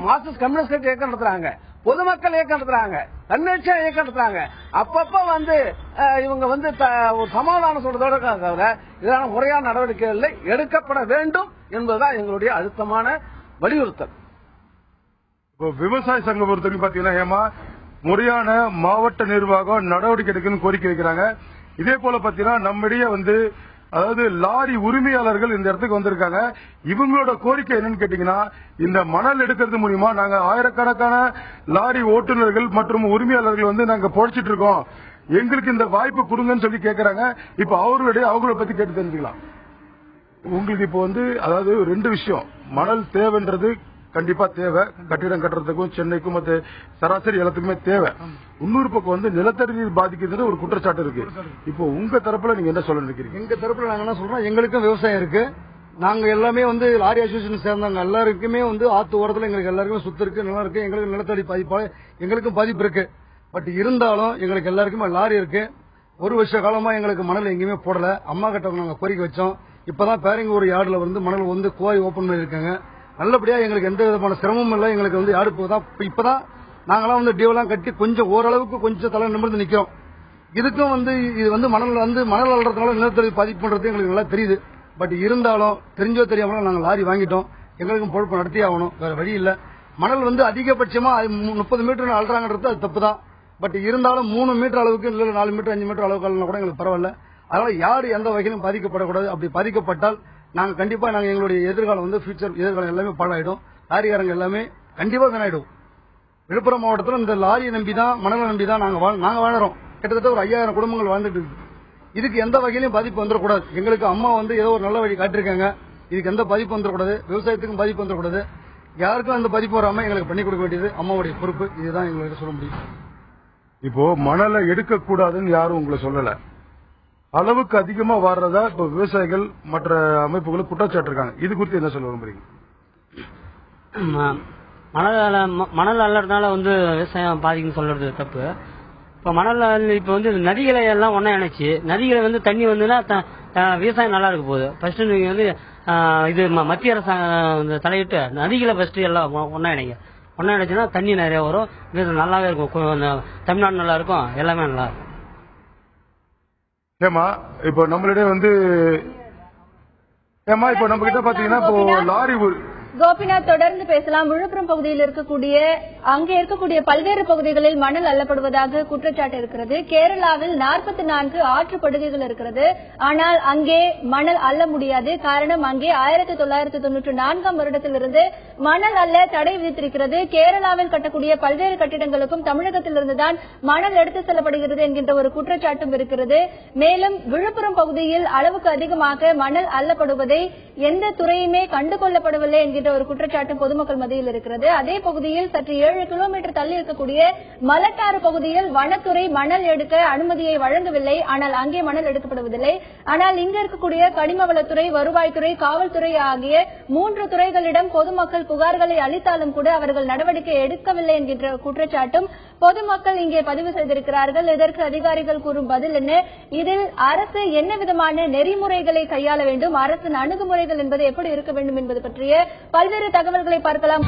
மார்க்சிஸ்ட் கம்யூனிஸ்ட் கட்சி இயக்கம் நடத்துறாங்க, பொதுமக்கள் இயக்கம் நடத்துறாங்க, தன்னெழுச்சியா இயக்கம் நடத்துறாங்க. அப்பப்ப இவங்க சமாதானம் சொல்றதோட தவிர இதனால முறையான நடவடிக்கைகள் எடுக்கப்பட வேண்டும் என்பதுதான் எங்களுடைய அழுத்தமான வலியுறுத்தல். இப்போ விவசாய சங்கம் பொறுத்தவரைக்கும் பாத்தீங்கன்னா முறையான மாவட்ட நிர்வாகம் நடவடிக்கை எடுக்கணும்னு கோரிக்கை வைக்கிறாங்க. இதே போல பாத்தீங்கன்னா நம்மிடையே அதாவது லாரி உரிமையாளர்கள் இந்த இடத்துக்கு வந்திருக்காங்க. இவங்களோட கோரிக்கை என்னன்னு கேட்டீங்கன்னா, இந்த மணல் எடுக்கிறது மூலியமா நாங்க ஆயிரக்கணக்கான லாரி ஓட்டுநர்கள் மற்றும் உரிமையாளர்கள் நாங்க பொழைச்சிட்டு இருக்கோம், எங்களுக்கு இந்த வாய்ப்பு கொடுங்கன்னு சொல்லி கேட்கறாங்க. இப்ப அவங்கள பத்தி கேட்டு தெரிஞ்சுக்கலாம். உங்களுக்கு இப்போ அதாவது 2 விஷயம், மணல் தேவைன்றது கண்டிப்பா தேவை, கட்டிடம் கட்டுறதுக்கும் சென்னைக்கும் மற்ற சராசரி எல்லாத்துக்குமே தேவை. இன்னொரு பக்கம் நிலத்தடி நீர் பாதிக்கிறது ஒரு குற்றச்சாட்டு இருக்கு. இப்போ உங்க தரப்புல நீங்க என்ன சொல்ல நினைக்கிறீங்க? எங்க தரப்புல நாங்க என்ன சொல்றோம், எங்களுக்கும் விவசாயம் இருக்கு. நாங்க எல்லாமே லாரி அசோசியேஷன் சேர்ந்தவங்க எல்லாருக்குமே ஆத்து ஓரத்துல எங்களுக்கு எல்லாருக்குமே சுத்து இருக்கு, நிலம் இருக்கு. எங்களுக்கு நிலத்தடி பாதிப்பால எங்களுக்கும் பாதிப்பு இருக்கு. பட் இருந்தாலும் எங்களுக்கு எல்லாருக்குமே லாரி இருக்கு. 1 வருஷ காலமா எங்களுக்கு மணல் எங்கேயுமே போடல. அம்மா கிட்ட நாங்க கோரிக்கை வச்சோம். இப்பதான் பேரங்கூர் யார்டுல மணல் குவாரி ஓபன் பண்ணிருக்காங்க. நல்லபடியா எங்களுக்கு எந்த விதமான சிரமமும் இல்லை. எங்களுக்கு யாரு இப்பதான் நாங்களாம் டியூலாம் கட்டி கொஞ்சம் ஓரளவுக்கு கொஞ்சம் தலை நிமிர்ந்து நிக்கிறோம். இதுக்கும் இது மணல் அள்ளுறதுனால நிலத்தடி பாதிப்பு பண்றது எங்களுக்கு நல்லா தெரியுது. பட் இருந்தாலும் தெரிஞ்சோ தெரியாமலோ நாங்கள் லாரி வாங்கிட்டோம். எங்களுக்கும் பொறுப்பு நடத்தி ஆகணும், வேற வழி இல்ல. மணல் அதிகபட்சமா 30 மீட்டர் அள்ளுறாங்கன்றது அது தப்பு தான். பட் இருந்தாலும் 3 மீட்டர் அளவுக்கு இல்ல 4 மீட்டர் 5 மீட்டர் அளவுக்கு கூட எங்களுக்கு பரவாயில்ல. அதனால யாரு எந்த வகையிலும் பாதிக்கப்படக்கூடாது. அப்படி பாதிக்கப்பட்டால் நாங்க கண்டிப்பா எங்களுடைய எதிர்காலம் ஃபியூச்சர் எதிர்காலம் எல்லாமே பாழாயிடும். லாரிக்காரங்க எல்லாமே கண்டிப்பா வீணாயிடும். விழுப்புரம் மாவட்டத்தில் இந்த லாரியை நம்பிதான் மணலை நம்பிதான் நாங்க வாழறோம். கிட்டத்தட்ட ஒரு 5000 குடும்பங்கள் வாழ்ந்துட்டு இருக்கு. இதுக்கு எந்த வகையிலும் பாதிப்பு வந்துடக்கூடாது. எங்களுக்கு அம்மா ஏதோ ஒரு நல்ல வழி காட்டிருக்காங்க. இதுக்கு எந்த பாதிப்பு வந்துடக்கூடாது, விவசாயத்துக்கும் பாதிப்பு வந்துடக்கூடாது, யாருக்கும் அந்த பாதிப்பு வராம எங்களுக்கு பண்ணி கொடுக்க வேண்டியது அம்மாவுடைய பொறுப்பு. இதுதான் எங்களுக்கு சொல்ல முடியும். இப்போ மணலை எடுக்கக்கூடாதுன்னு யாரும் உங்களை சொல்லல. அளவுக்கு அதிகமா வர்றதா இப்ப விவசாயிகள் மற்ற அமைப்புகளும் குற்றச்சாட்டு இருக்காங்க. இது குறித்து என்ன சொல்ல விரும்புறீங்க? மணல் அள்ளறதுனால விவசாயம் பாதிக்குன்னு சொல்றது தப்பு. இப்ப மணல் இப்ப நதிகளை எல்லாம் ஒன்னா இணைச்சு நதிகளை தண்ணி வந்துன்னா விவசாயம் நல்லா இருக்க போகுது. ஃபர்ஸ்ட் நீங்க இது மத்திய அரசாங்கம் தலையிட்டு நதிகளை ஃபர்ஸ்ட் எல்லாம் ஒன்னா இணைங்க. ஒன்னா இணைச்சுன்னா தண்ணி நிறைய வரும், நல்லாவே இருக்கும், தமிழ்நாடு நல்லா இருக்கும், எல்லாமே நல்லா இருக்கும். ஏமா இப்போ நம்மளிடையே இப்போ நம்ம கிட்ட பாத்தீங்கன்னா இப்போ லாரி கோபிநாத் தொடர்ந்து பேசலாம். விழுப்புரம் பகுதியில் அங்கே இருக்கக்கூடிய பல்வேறு பகுதிகளில் மணல் அள்ளப்படுவதாக குற்றச்சாட்டு இருக்கிறது. கேரளாவில் 44 ஆற்றுப்படுகைகள் இருக்கிறது. ஆனால் அங்கே மணல் அள்ள முடியாது. காரணம், அங்கே 1994 வருடத்திலிருந்து மணல் அள்ள தடை விதித்திருக்கிறது. கேரளாவில் கட்டக்கூடிய பல்வேறு கட்டிடங்களுக்கும் தமிழகத்திலிருந்துதான் மணல் எடுத்து செல்லப்படுகிறது என்கின்ற ஒரு குற்றச்சாட்டும் இருக்கிறது. மேலும் விழுப்புரம் பகுதியில் அளவுக்கு அதிகமாக மணல் அள்ளப்படுவதை எந்த துறையுமே கண்டுகொள்ளப்படவில்லை என்கின்ற ஒரு குற்றச்சாட்டு பொதுமக்கள் மத்தியில் இருக்கிறது. அதே பகுதியில் சற்று 7 கிலோமீட்டர் தள்ளி இருக்கக்கூடிய மலட்டாறு பகுதியில் வனத்துறை மணல் எடுக்க அனுமதியை வழங்கவில்லை. ஆனால் அங்கே மணல் எடுக்கப்படுவதில்லை. ஆனால் இங்க இருக்கக்கூடிய கனிமவளத்துறை, வருவாய்த்துறை, காவல்துறை ஆகிய 3 துறைகளிடம் பொதுமக்கள் புகார்களை அளித்தாலும் கூட அவர்கள் நடவடிக்கை எடுக்கவில்லை என்கின்ற குற்றச்சாட்டும் பொதுமக்கள் இங்கே பதிவு செய்திருக்கிறார்கள். இதற்கு அதிகாரிகள் கூறும் பதில் என்ன? இதில் அரசு என்ன விதமான நெறிமுறைகளை கையாள வேண்டும், அரசின் அணுகுமுறைகள் என்பது எப்படி இருக்க வேண்டும் என்பது பற்றிய பல்வேறு தகவல்களை பார்க்கலாம்.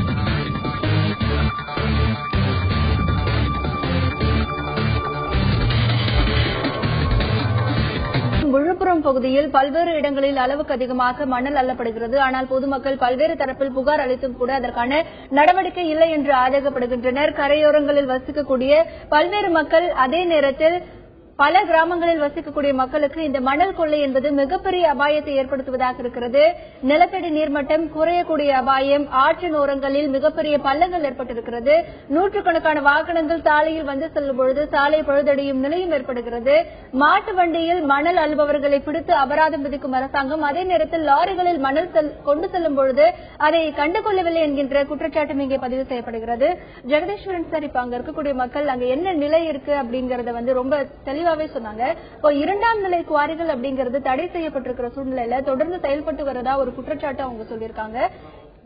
விழுப்புரம் பகுதியில் பல்வேறு இடங்களில் அளவுக்கு அதிகமாக மணல் அள்ளப்படுகிறது. ஆனால் பொதுமக்கள் பல்வேறு தரப்பில் புகார் அளித்தும் கூட அதற்கான நடவடிக்கை இல்லை என்று ஆதங்கப்படுகின்றனர். கரையோரங்களில் வசிக்கக்கூடிய பல்வேறு மக்கள், அதே நேரத்தில் பல கிராமங்களில் வசிக்கக்கூடிய மக்களுக்கு இந்த மணல் கொள்ளை என்பது மிகப்பெரிய அபாயத்தை ஏற்படுத்துவதாக இருக்கிறது. நிலத்தடி நீர்மட்டம் குறையக்கூடிய அபாயம், ஆற்றின் ஓரங்களில் மிகப்பெரிய பள்ளங்கள் ஏற்பட்டிருக்கிறது. நூற்றுக்கணக்கான வாகனங்கள் சாலையில் செல்லும் பொழுது சாலை பழுதடையும் நிலையும் ஏற்படுகிறது. மாட்டு வண்டியில் மணல் அள்ளுபவர்களை பிடித்து அபராதம் விதிக்கும் அரசாங்கம், அதே நேரத்தில் லாரிகளில் மணல் கொண்டு செல்லும் பொழுது அதை கண்டுகொள்ளவில்லை என்கின்ற குற்றச்சாட்டும் இங்கே பதிவு செய்யப்படுகிறது. ஜெகதீஸ்வரன் சார், இப்ப அங்க இருக்கக்கூடிய மக்கள் அங்க என்ன நிலை இருக்கு அப்படிங்கறத ரொம்ப தெளிவாவே சொன்னாங்க. இப்போ 2ஆம் நிலை குவாரிகள் அப்படிங்கிறது தடை செய்யப்பட்டிருக்கிற சூழ்நிலையில தொடர்ந்து செயல்பட்டு வரதா ஒரு குற்றச்சாட்டு அவங்க சொல்லியிருக்காங்க.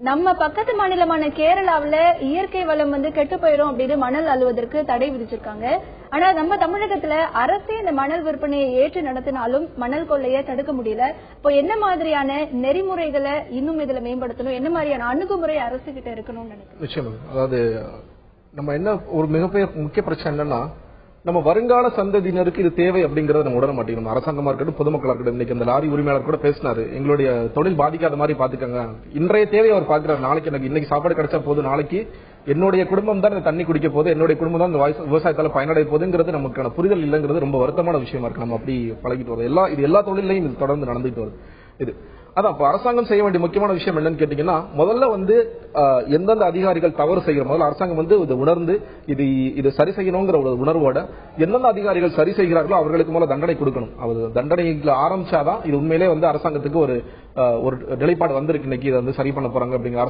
நம்ம பக்கத்து மாநிலமான கேரளாவில இயற்கை வளம் கெட்டு போயிடும் அப்படின்னு மணல் அள்ளுவதற்கு தடை விதிச்சிருக்காங்க. ஆனா நம்ம தமிழகத்துல அரசே இந்த மணல் விற்பனையை ஏற்று நடத்தினாலும் மணல் கொள்ளையை தடுக்க முடியல. இப்போ என்ன மாதிரியான நெறிமுறைகளை இன்னும் இதுல மேம்படுத்தணும், என்ன மாதிரியான அணுகுமுறை அரசு கிட்ட இருக்கணும்னு நினைக்கிறேன்? நிச்சயமா. அதாவது நம்ம என்ன ஒரு மிகப்பெரிய முக்கிய பிரச்சனை என்னன்னா, நம்ம வருங்கால சந்ததியினருக்கு இது தேவை அப்படிங்கறத நம்ம உணர மாட்டேங்கிறோம். அரசாங்கமா இருக்கட்டும், பொதுமக்களா இருக்கட்டும். இன்னைக்கு அந்த லாரி உரிமையாளர் கூட பேசினாரு, எங்களுடைய தொழில் பாதிக்காத மாதிரி பாத்துக்கங்க. இன்றைய தேவை அவர் பாக்குறாரு. நாளைக்கு எனக்கு இன்னைக்கு சாப்பாடு கிடைச்சா போதும், நாளைக்கு என்னுடைய குடும்பம் தான் தண்ணி குடிக்க போகுது, என்னுடைய குடும்பம் தான் இந்த விவசாயத்தால பயனடைய போகுதுங்கிறது நமக்கான புரிதல் இல்லைங்கிறது ரொம்ப வருத்தமான விஷயமா இருக்கு. நம்ம அப்படி பழகிட்டு வரோம். எல்லா தொழிலையும் இது தொடர்ந்து நடந்துட்டு வருது. இது அதான் இப்ப அரசாங்கம் செய்ய வேண்டிய முக்கியமான விஷயம் என்னன்னு கேட்டீங்கன்னா, முதல்ல எந்தெந்த அதிகாரிகள் தவறு செய்கிற முதல்ல அரசாங்கம் இதை உணர்ந்து இது சரி செய்யணுங்கிற ஒரு உணர்வோட எந்தெந்த அதிகாரிகள் சரி செய்கிறார்களோ அவர்களுக்கு முதல்ல தண்டனை கொடுக்கணும். அவர் தண்டனைகளை ஆரம்பிச்சாதான் இது உண்மையிலே அரசாங்கத்துக்கு ஒரு நிலைப்பாடு வந்திருக்கு. இன்னைக்கு இதை சரி பண்ண போறாங்க அப்படிங்கிற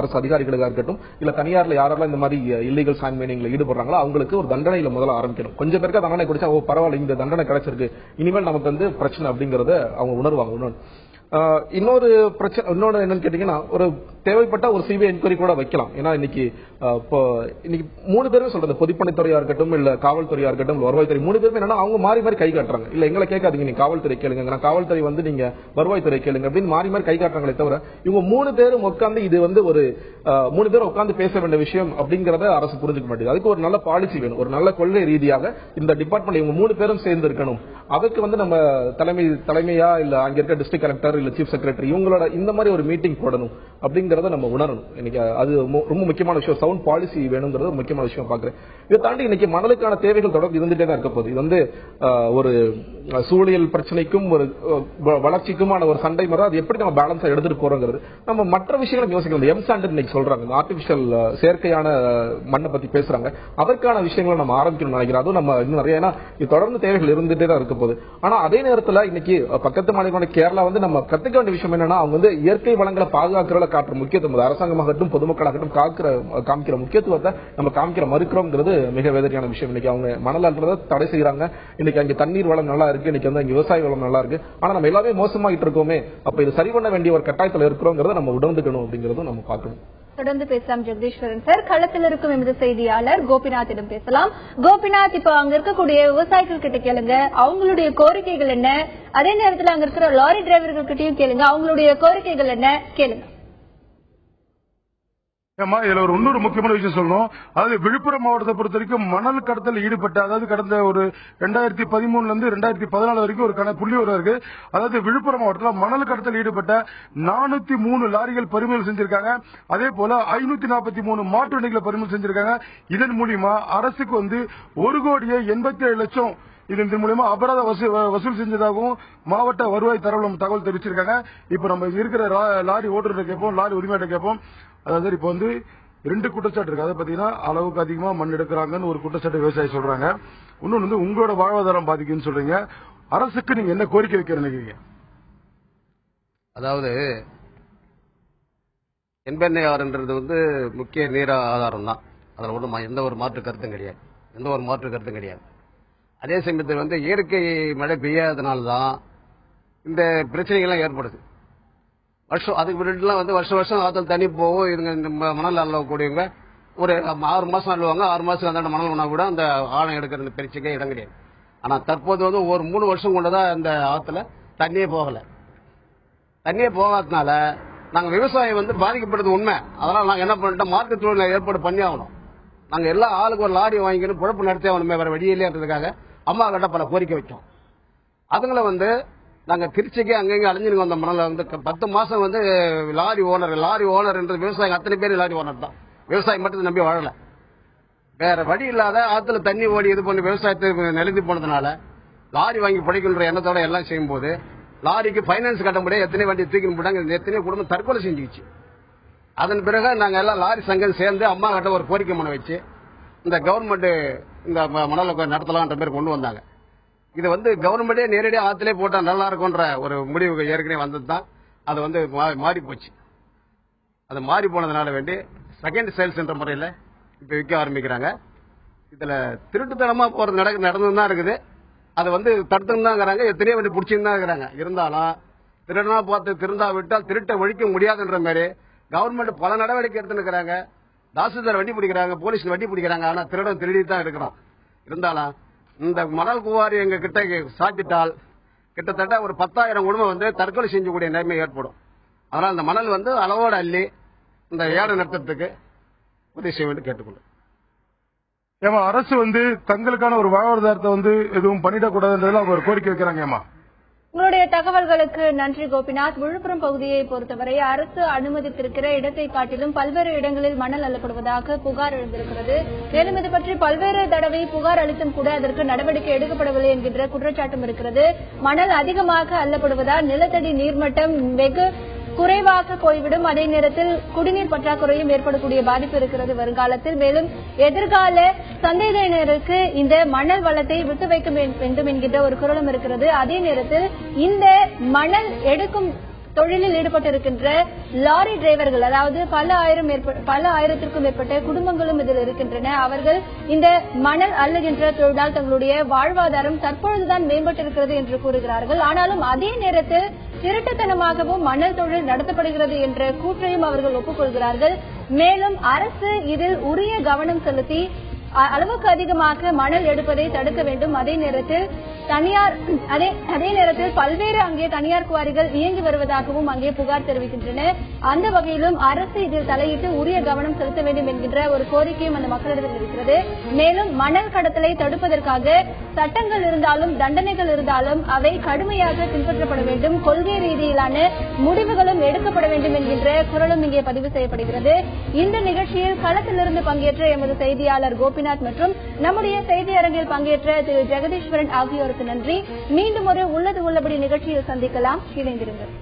அரசு அதிகாரிகளுக்காக இருக்கட்டும், இல்ல தனியார்ல யாரெல்லாம் இந்த மாதிரி இல்லீகல் சாண்ட் மைனிங்ல ஈடுபடுறாங்களோ அவங்களுக்கு ஒரு தண்டனையில முதல்ல ஆரம்பிக்கணும். கொஞ்சம் பேருக்கு தண்டனை கொடுத்தா பரவாயில்ல, இந்த தண்டனை கிடைச்சிருக்கு, இனிமேல் நமக்கு பிரச்சனை அப்படிங்கறத அவங்க உணர்வாங்க. இன்னொரு பிரச்சனை என்னன்னு கேட்டீங்கன்னா, ஒரு தேவைப்பட்ட ஒரு சிபிஐ என்கொயரி கூட வைக்கலாம். ஏன்னா இன்னைக்கு 3 பேருமே சொல்றது, பொதுப்பணித்துறையா இருக்கட்டும், இல்ல காவல்துறையா இருக்கட்டும், வருவாய்த்துறை, 3 பேருமே என்னன்னா அவங்க மாறி மாறி கை காட்டுறாங்க. இல்ல எங்களை கேட்காதீங்க, நீங்க காவல்துறை கேளுங்க, காவல்துறை வந்து நீங்க வருவாய்த்துறை கேளுங்க அப்படின்னு மாறி மாறி கை காட்டுறாங்களே தவிர, இவங்க 3 பேரும் உட்கார்ந்து இது வந்து ஒரு 3 பேரும் உட்கார்ந்து பேச வேண்டிய விஷயம் அப்படிங்கறத அரசு புரிஞ்சுக்க மாட்டேங்குது. அதுக்கு ஒரு நல்ல பாலிசி வேணும், ஒரு நல்ல கொள்கை ரீதியாக இந்த டிபார்ட்மெண்ட் இவங்க 3 பேரும் சேர்ந்து இருக்கணும். அதுக்கு வந்து நம்ம தலைமையா இல்ல அங்க இருக்க டிஸ்ட்ரிக்ட் கலெக்டர் இல்ல சீஃப் செக்ரட்டரி இவங்களோட இந்த மாதிரி ஒரு மீட்டிங் போடணும் அப்படிங்கறத நம்ம உணரணும். இன்னைக்கு அது ரொம்ப முக்கியமான விஷயம். சவுண்ட் பாலிசி வேணுங்கிறது முக்கியமான விஷயம் பாக்குறேன். இதை தாண்டி இன்னைக்கு மணலுக்கான தேவைகள் தொடர்ந்து இருந்துட்டே தான் இருக்க போகுது. இது வந்து ஒரு சூழலியல் பிரச்சனைக்கும் ஒரு வளர்ச்சிக்குமான ஒரு சண்டை முறை. அது எப்படி நம்ம பேலன்ஸா எடுத்துட்டு போறோங்கிறது நம்ம மற்ற விஷயங்களை யோசிக்கணும். எம்சாண்ட் இன்னைக்கு சொல்றாங்க, ஆர்டிபிஷியல் செயற்கையான மண்ணை பத்தி பேசுறாங்க. அதற்கான விஷயங்களை நம்ம ஆரம்பிக்கணும்னு நினைக்கிறோம். அதுவும் நம்ம இன்னும் நிறைய, ஏன்னா இது தொடர்ந்து தேவைகள் இருந்துட்டே தான் இருக்க போகுது. ஆனா அதே நேரத்தில் இன்னைக்கு பக்கத்து மாநிலமான கேரளா வந்து நம்ம கத்துக்க வேண்டிய விஷயம் என்னன்னா, அவங்க வந்து இயற்கை வளங்களை பாதுகாக்கிறத காட்டுற முக்கியத்துவம், அரசாங்கமாகட்டும் பொதுமக்களாகட்டும் காமிக்கிற முக்கியத்துவத்தை நம்ம காமிக்கிற மறுக்கிறோம்ங்கிறது மிக வேதனையான விஷயம். இன்னைக்கு அவங்க மணல் அள்ளுறதை தடை செய்யறாங்க. இன்னைக்கு அங்க தண்ணீர் வளம் நல்லா இருக்கு, இன்னைக்கு வந்து அங்க விவசாய வளம் நல்லா இருக்கு. ஆனா நம்ம எல்லாமே மோசமாகிட்டு இருக்கோமே, அப்ப இது சரி பண்ண வேண்டிய ஒரு கட்டாயத்தில் இருக்கிறோங்கிறத நம்ம உணர்ந்துக்கணும் அப்படிங்கறதும் நம்ம பார்க்கணும். தொடர்ந்து பேசலாம் ஜெகதீஸ்வரன் சார். களத்தில் இருக்கும் எமது செய்தியாளர் கோபிநாத்திடம் பேசலாம். கோபிநாத், இப்ப அங்க இருக்கக்கூடிய விவசாயிகள் கிட்ட கேளுங்க, அவங்களுடைய கோரிக்கைகள் என்ன. அதே நேரத்தில் அங்க இருக்கிற லாரி டிரைவர்கள் கிட்டையும் கேளுங்க, அவங்களுடைய கோரிக்கைகள் என்ன கேளுங்க. இதுல ஒரு இன்னொரு முக்கியமான விஷயம் சொல்லணும். அதாவது விழுப்புரம் மாவட்டத்தை பொறுத்த வரைக்கும் மணல் கடத்தல் ஈடுபட்ட, அதாவது கடந்த ஒரு 2013 இருந்து 2014 வரைக்கும் ஒரு புள்ளி இருக்கு. அதாவது விழுப்புரம் மாவட்டத்தில் மணல் கடத்தல் ஈடுபட்ட 403 லாரிகள் பறிமுதல் செஞ்சிருக்காங்க. அதே போல 543 மாட்டு வண்டிகளை பறிமுதல் செஞ்சிருக்காங்க. இதன் மூலியமா அரசுக்கு வந்து 1,87,00,000 இதன் மூலமா அபராத வசூல் செஞ்சதாகவும் மாவட்ட வருவாய் தகவல் தெரிவிச்சிருக்காங்க. இப்ப நம்ம இருக்கிற லாரி ஓட்டுநர் கேட்போம், லாரி உரிமையாளர் கேட்போம். அதாவது இப்ப வந்து 2 குற்றச்சாட்டு இருக்கு. அதை பாத்தீங்கன்னா அளவுக்கு அதிகமா மண் எடுக்கிறாங்கன்னு ஒரு குற்றச்சாட்டு விவசாயி சொல்றாங்க. இன்னொன்னு வந்து உங்களோட வாழ்வாதாரம் பாதிக்குன்னு சொல்றீங்க. அரசுக்கு நீங்க என்ன கோரிக்கை வைக்க நினைக்கிறீங்க? அதாவது என்பெண்ணையாறுன்றது வந்து முக்கிய நீர் ஆதாரம் தான். அதில் ஒன்றும் எந்த ஒரு மாற்று கருத்தும் கிடையாது. அதே சமயத்தில் வந்து இயற்கை மழை பெய்யாததுனால்தான் இந்த பிரச்சனைகள்லாம் ஏற்படுது. அதுக்கு முன்னாடிலாம் வந்து வருஷம் ஆற்றல் தண்ணி போகும். இதுங்க இந்த மணல் அள்ளக்கூடியவங்க ஒரு 6 மாசம் அள்ளுவாங்க. 6 மாசம் அந்த மணல் ஒன்றா கூட அந்த ஆழம் எடுக்கிற பிரச்சனைக்கே இடம் கிடையாது. ஆனா தற்போது வந்து ஒரு 3 வருஷம் கொண்டுதான் இந்த ஆத்துல தண்ணியே போகாதனால நாங்க விவசாயம் வந்து பாதிக்கப்படுறது உண்மை. அதனால நாங்க என்ன பண்ணிட்டோம், மார்க்கெட் தொழிலை ஏற்பாடு பண்ணி ஆகணும். நாங்க எல்லா ஆளுக்கு ஒரு லாரி வாங்கிக்கணும், குழப்பம் நடத்தி ஆகணுமே, வேற வழியிலேன்றதுக்காக அம்மா கிட்ட பல கோரிக்கை வச்சோம். அதுங்களை வந்து நாங்க திருச்சிக்கு அங்கங்க அலைஞ்சிருக்கோம். அந்த மணல வந்து 10 மாசம் வந்து லாரி ஓனர் என்ற விவசாயம் அத்தனை பேர் லாரி ஓனர் தான். விவசாயம் மட்டும் நம்பி வாழல. வேற வழி இல்லாத ஆத்துல தண்ணி ஓடி இது பண்ணி விவசாயத்தை நிலைத்து போனதுனால லாரி வாங்கி படிக்கின்ற எண்ணத்தோட எல்லாம் செய்யும் போது லாரிக்கு பைனான்ஸ் கட்ட முடியாது. எத்தனை வண்டி தூக்கி போட்டாங்க, எத்தனை குடும்பம் தற்கொலை செஞ்சுச்சு. அதன் பிறகு நாங்க எல்லாம் லாரி சங்கம் சேர்ந்து அம்மா கிட்ட ஒரு கோரிக்கை மனு வச்சு இந்த கவர்மெண்ட் இந்த மணல் நடத்தலாம்ன்ற பேர் கொண்டு வந்தாங்க. இது வந்து கவர்மெண்டே நேரடியாக ஆத்திலே போட்டா நல்லா இருக்கும்ன்ற ஒரு முடிவு ஏற்கனவே வந்தது தான். அது வந்து மாறி போச்சு. அது மாறி போனதுனால வேண்டி செகண்ட் சேல்ஸ் என்ற முறையில் இப்ப விற்க ஆரம்பிக்கிறாங்க. இதுல திருட்டுத்தனமா போறது நடந்து தான் இருக்குது. அது வந்து தடுத்துன்னு தான் இருக்கிறாங்க, எத்தனையோ வண்டி பிடிச்சின்னு தான் இருக்கிறாங்க. இருந்தாலும் திருடனா பார்த்து திருந்தா விட்டால் திருட்டை ஒழிக்க முடியாதுன்ற மாதிரி கவர்மெண்ட் பல நடவடிக்கை எடுத்துன்னு. தாசில்தார் வண்டி பிடிக்கிறாங்க, போலீஸ் வண்டி பிடிக்கிறாங்க. ஆனா திருடன் திருடி தான் இருக்கிறோம். இருந்தாலும் இந்த மணல் குவாரி எங்க கிட்ட சாத்திட்டால் கிட்டத்தட்ட ஒரு 10,000 குடும்பம் வந்து தற்கொலை செஞ்சக்கூடிய நிலைமை ஏற்படும். அதனால இந்த மணல் வந்து அளவோடு அள்ளி இந்த ஏடு நிறுத்தத்துக்கு உதவி செய்ய வேண்டும் கேட்டுக்கொள்ளும். ஏமா அரசு வந்து தங்களுக்கான ஒரு வாழ்வாதாரத்தை வந்து எதுவும் பண்ணிடக்கூடாதுன்றதுல அவங்க ஒரு கோரிக்கை வைக்கிறாங்க. ஏமா உங்களுடைய தகவல்களுக்கு நன்றி கோபிநாத். விழுப்புரம் பகுதியை பொறுத்தவரை அரசு அனுமதித்திருக்கிற இடத்தை காட்டிலும் பல்வேறு இடங்களில் மணல் அள்ளப்படுவதாக புகார் எழுந்திருக்கிறது. மேலும் இது பற்றி பல்வேறு தடவை புகார் அளித்தும் கூட அதற்கு நடவடிக்கை எடுக்கப்படவில்லை என்கின்ற குற்றச்சாட்டும் இருக்கிறது. மணல் அதிகமாக அள்ளப்படுவதால் நிலத்தடி நீர்மட்டம் வெகு குறைவாக போய்விடும். அதே நேரத்தில் குடிநீர் பற்றாக்குறையும் ஏற்படக்கூடிய பாதிப்பு இருக்கிறது வருங்காலத்தில். மேலும் எதிர்கால சந்ததியினருக்கு இந்த மணல் வளத்தை விட்டு வைக்க வேண்டும் என்கின்ற ஒரு குரலும் இருக்கிறது. அதே நேரத்தில் இந்த மணல் எடுக்கும் தொழிலில் ஈடுபட்டிருக்கின்ற லாரி டிரைவர்கள், அதாவது பல ஆயிரத்திற்கும் மேற்பட்ட குடும்பங்களும் இதில் இருக்கின்றன. அவர்கள் இந்த மணல் அள்ளுகின்ற தொழிலால் தங்களுடைய வாழ்வாதாரம் தற்பொழுதுதான் மேம்பட்டிருக்கிறது என்று கூறுகிறார்கள். ஆனாலும் அதே நேரத்தில் திருட்டுத்தனமாகவும் மணல் தொழில் நடத்தப்படுகிறது என்ற கூற்றையும் அவர்கள் ஒப்புக்கொள்கிறார்கள். மேலும் அரசு இதில் உரிய கவனம் செலுத்தி அளவுக்கு அதிகமாக மணல் எடுப்பதை தடுக்க வேண்டும். அதே நேரத்தில் பல்வேறு அங்கே தனியார் குவாரிகள் இயங்கி வருவதாகவும் அங்கே புகார் தெரிவிக்கின்றன. அந்த வகையிலும் அரசு இதில் தலையிட்டு உரிய கவனம் செலுத்த வேண்டும் என்கின்ற ஒரு கோரிக்கையும் அந்த மக்களிடத்தில் இருக்கிறது. மேலும் மணல் கடத்தலை தடுப்பதற்காக சட்டங்கள் இருந்தாலும் தண்டனைகள் இருந்தாலும் அவை கடுமையாக பின்பற்றப்பட வேண்டும். கொள்கை ரீதியிலான முடிவுகளும் எடுக்கப்பட வேண்டும் என்கின்ற குரலும் இங்கே பதிவு செய்யப்படுகிறது. இந்த நிகழ்ச்சியில் களத்திலிருந்து பங்கேற்ற எமது செய்தியாளர் கோபிநாத் மற்றும் நம்முடைய செய்தி அரங்கில் பங்கேற்ற திரு ஜெகதீஸ்வரன் ஆகியோருக்கு நன்றி. மீண்டும் ஒரு உள்ளது உள்ளபடி நிகழ்ச்சியில் சந்திக்கலாம். இணைந்திருங்கள்.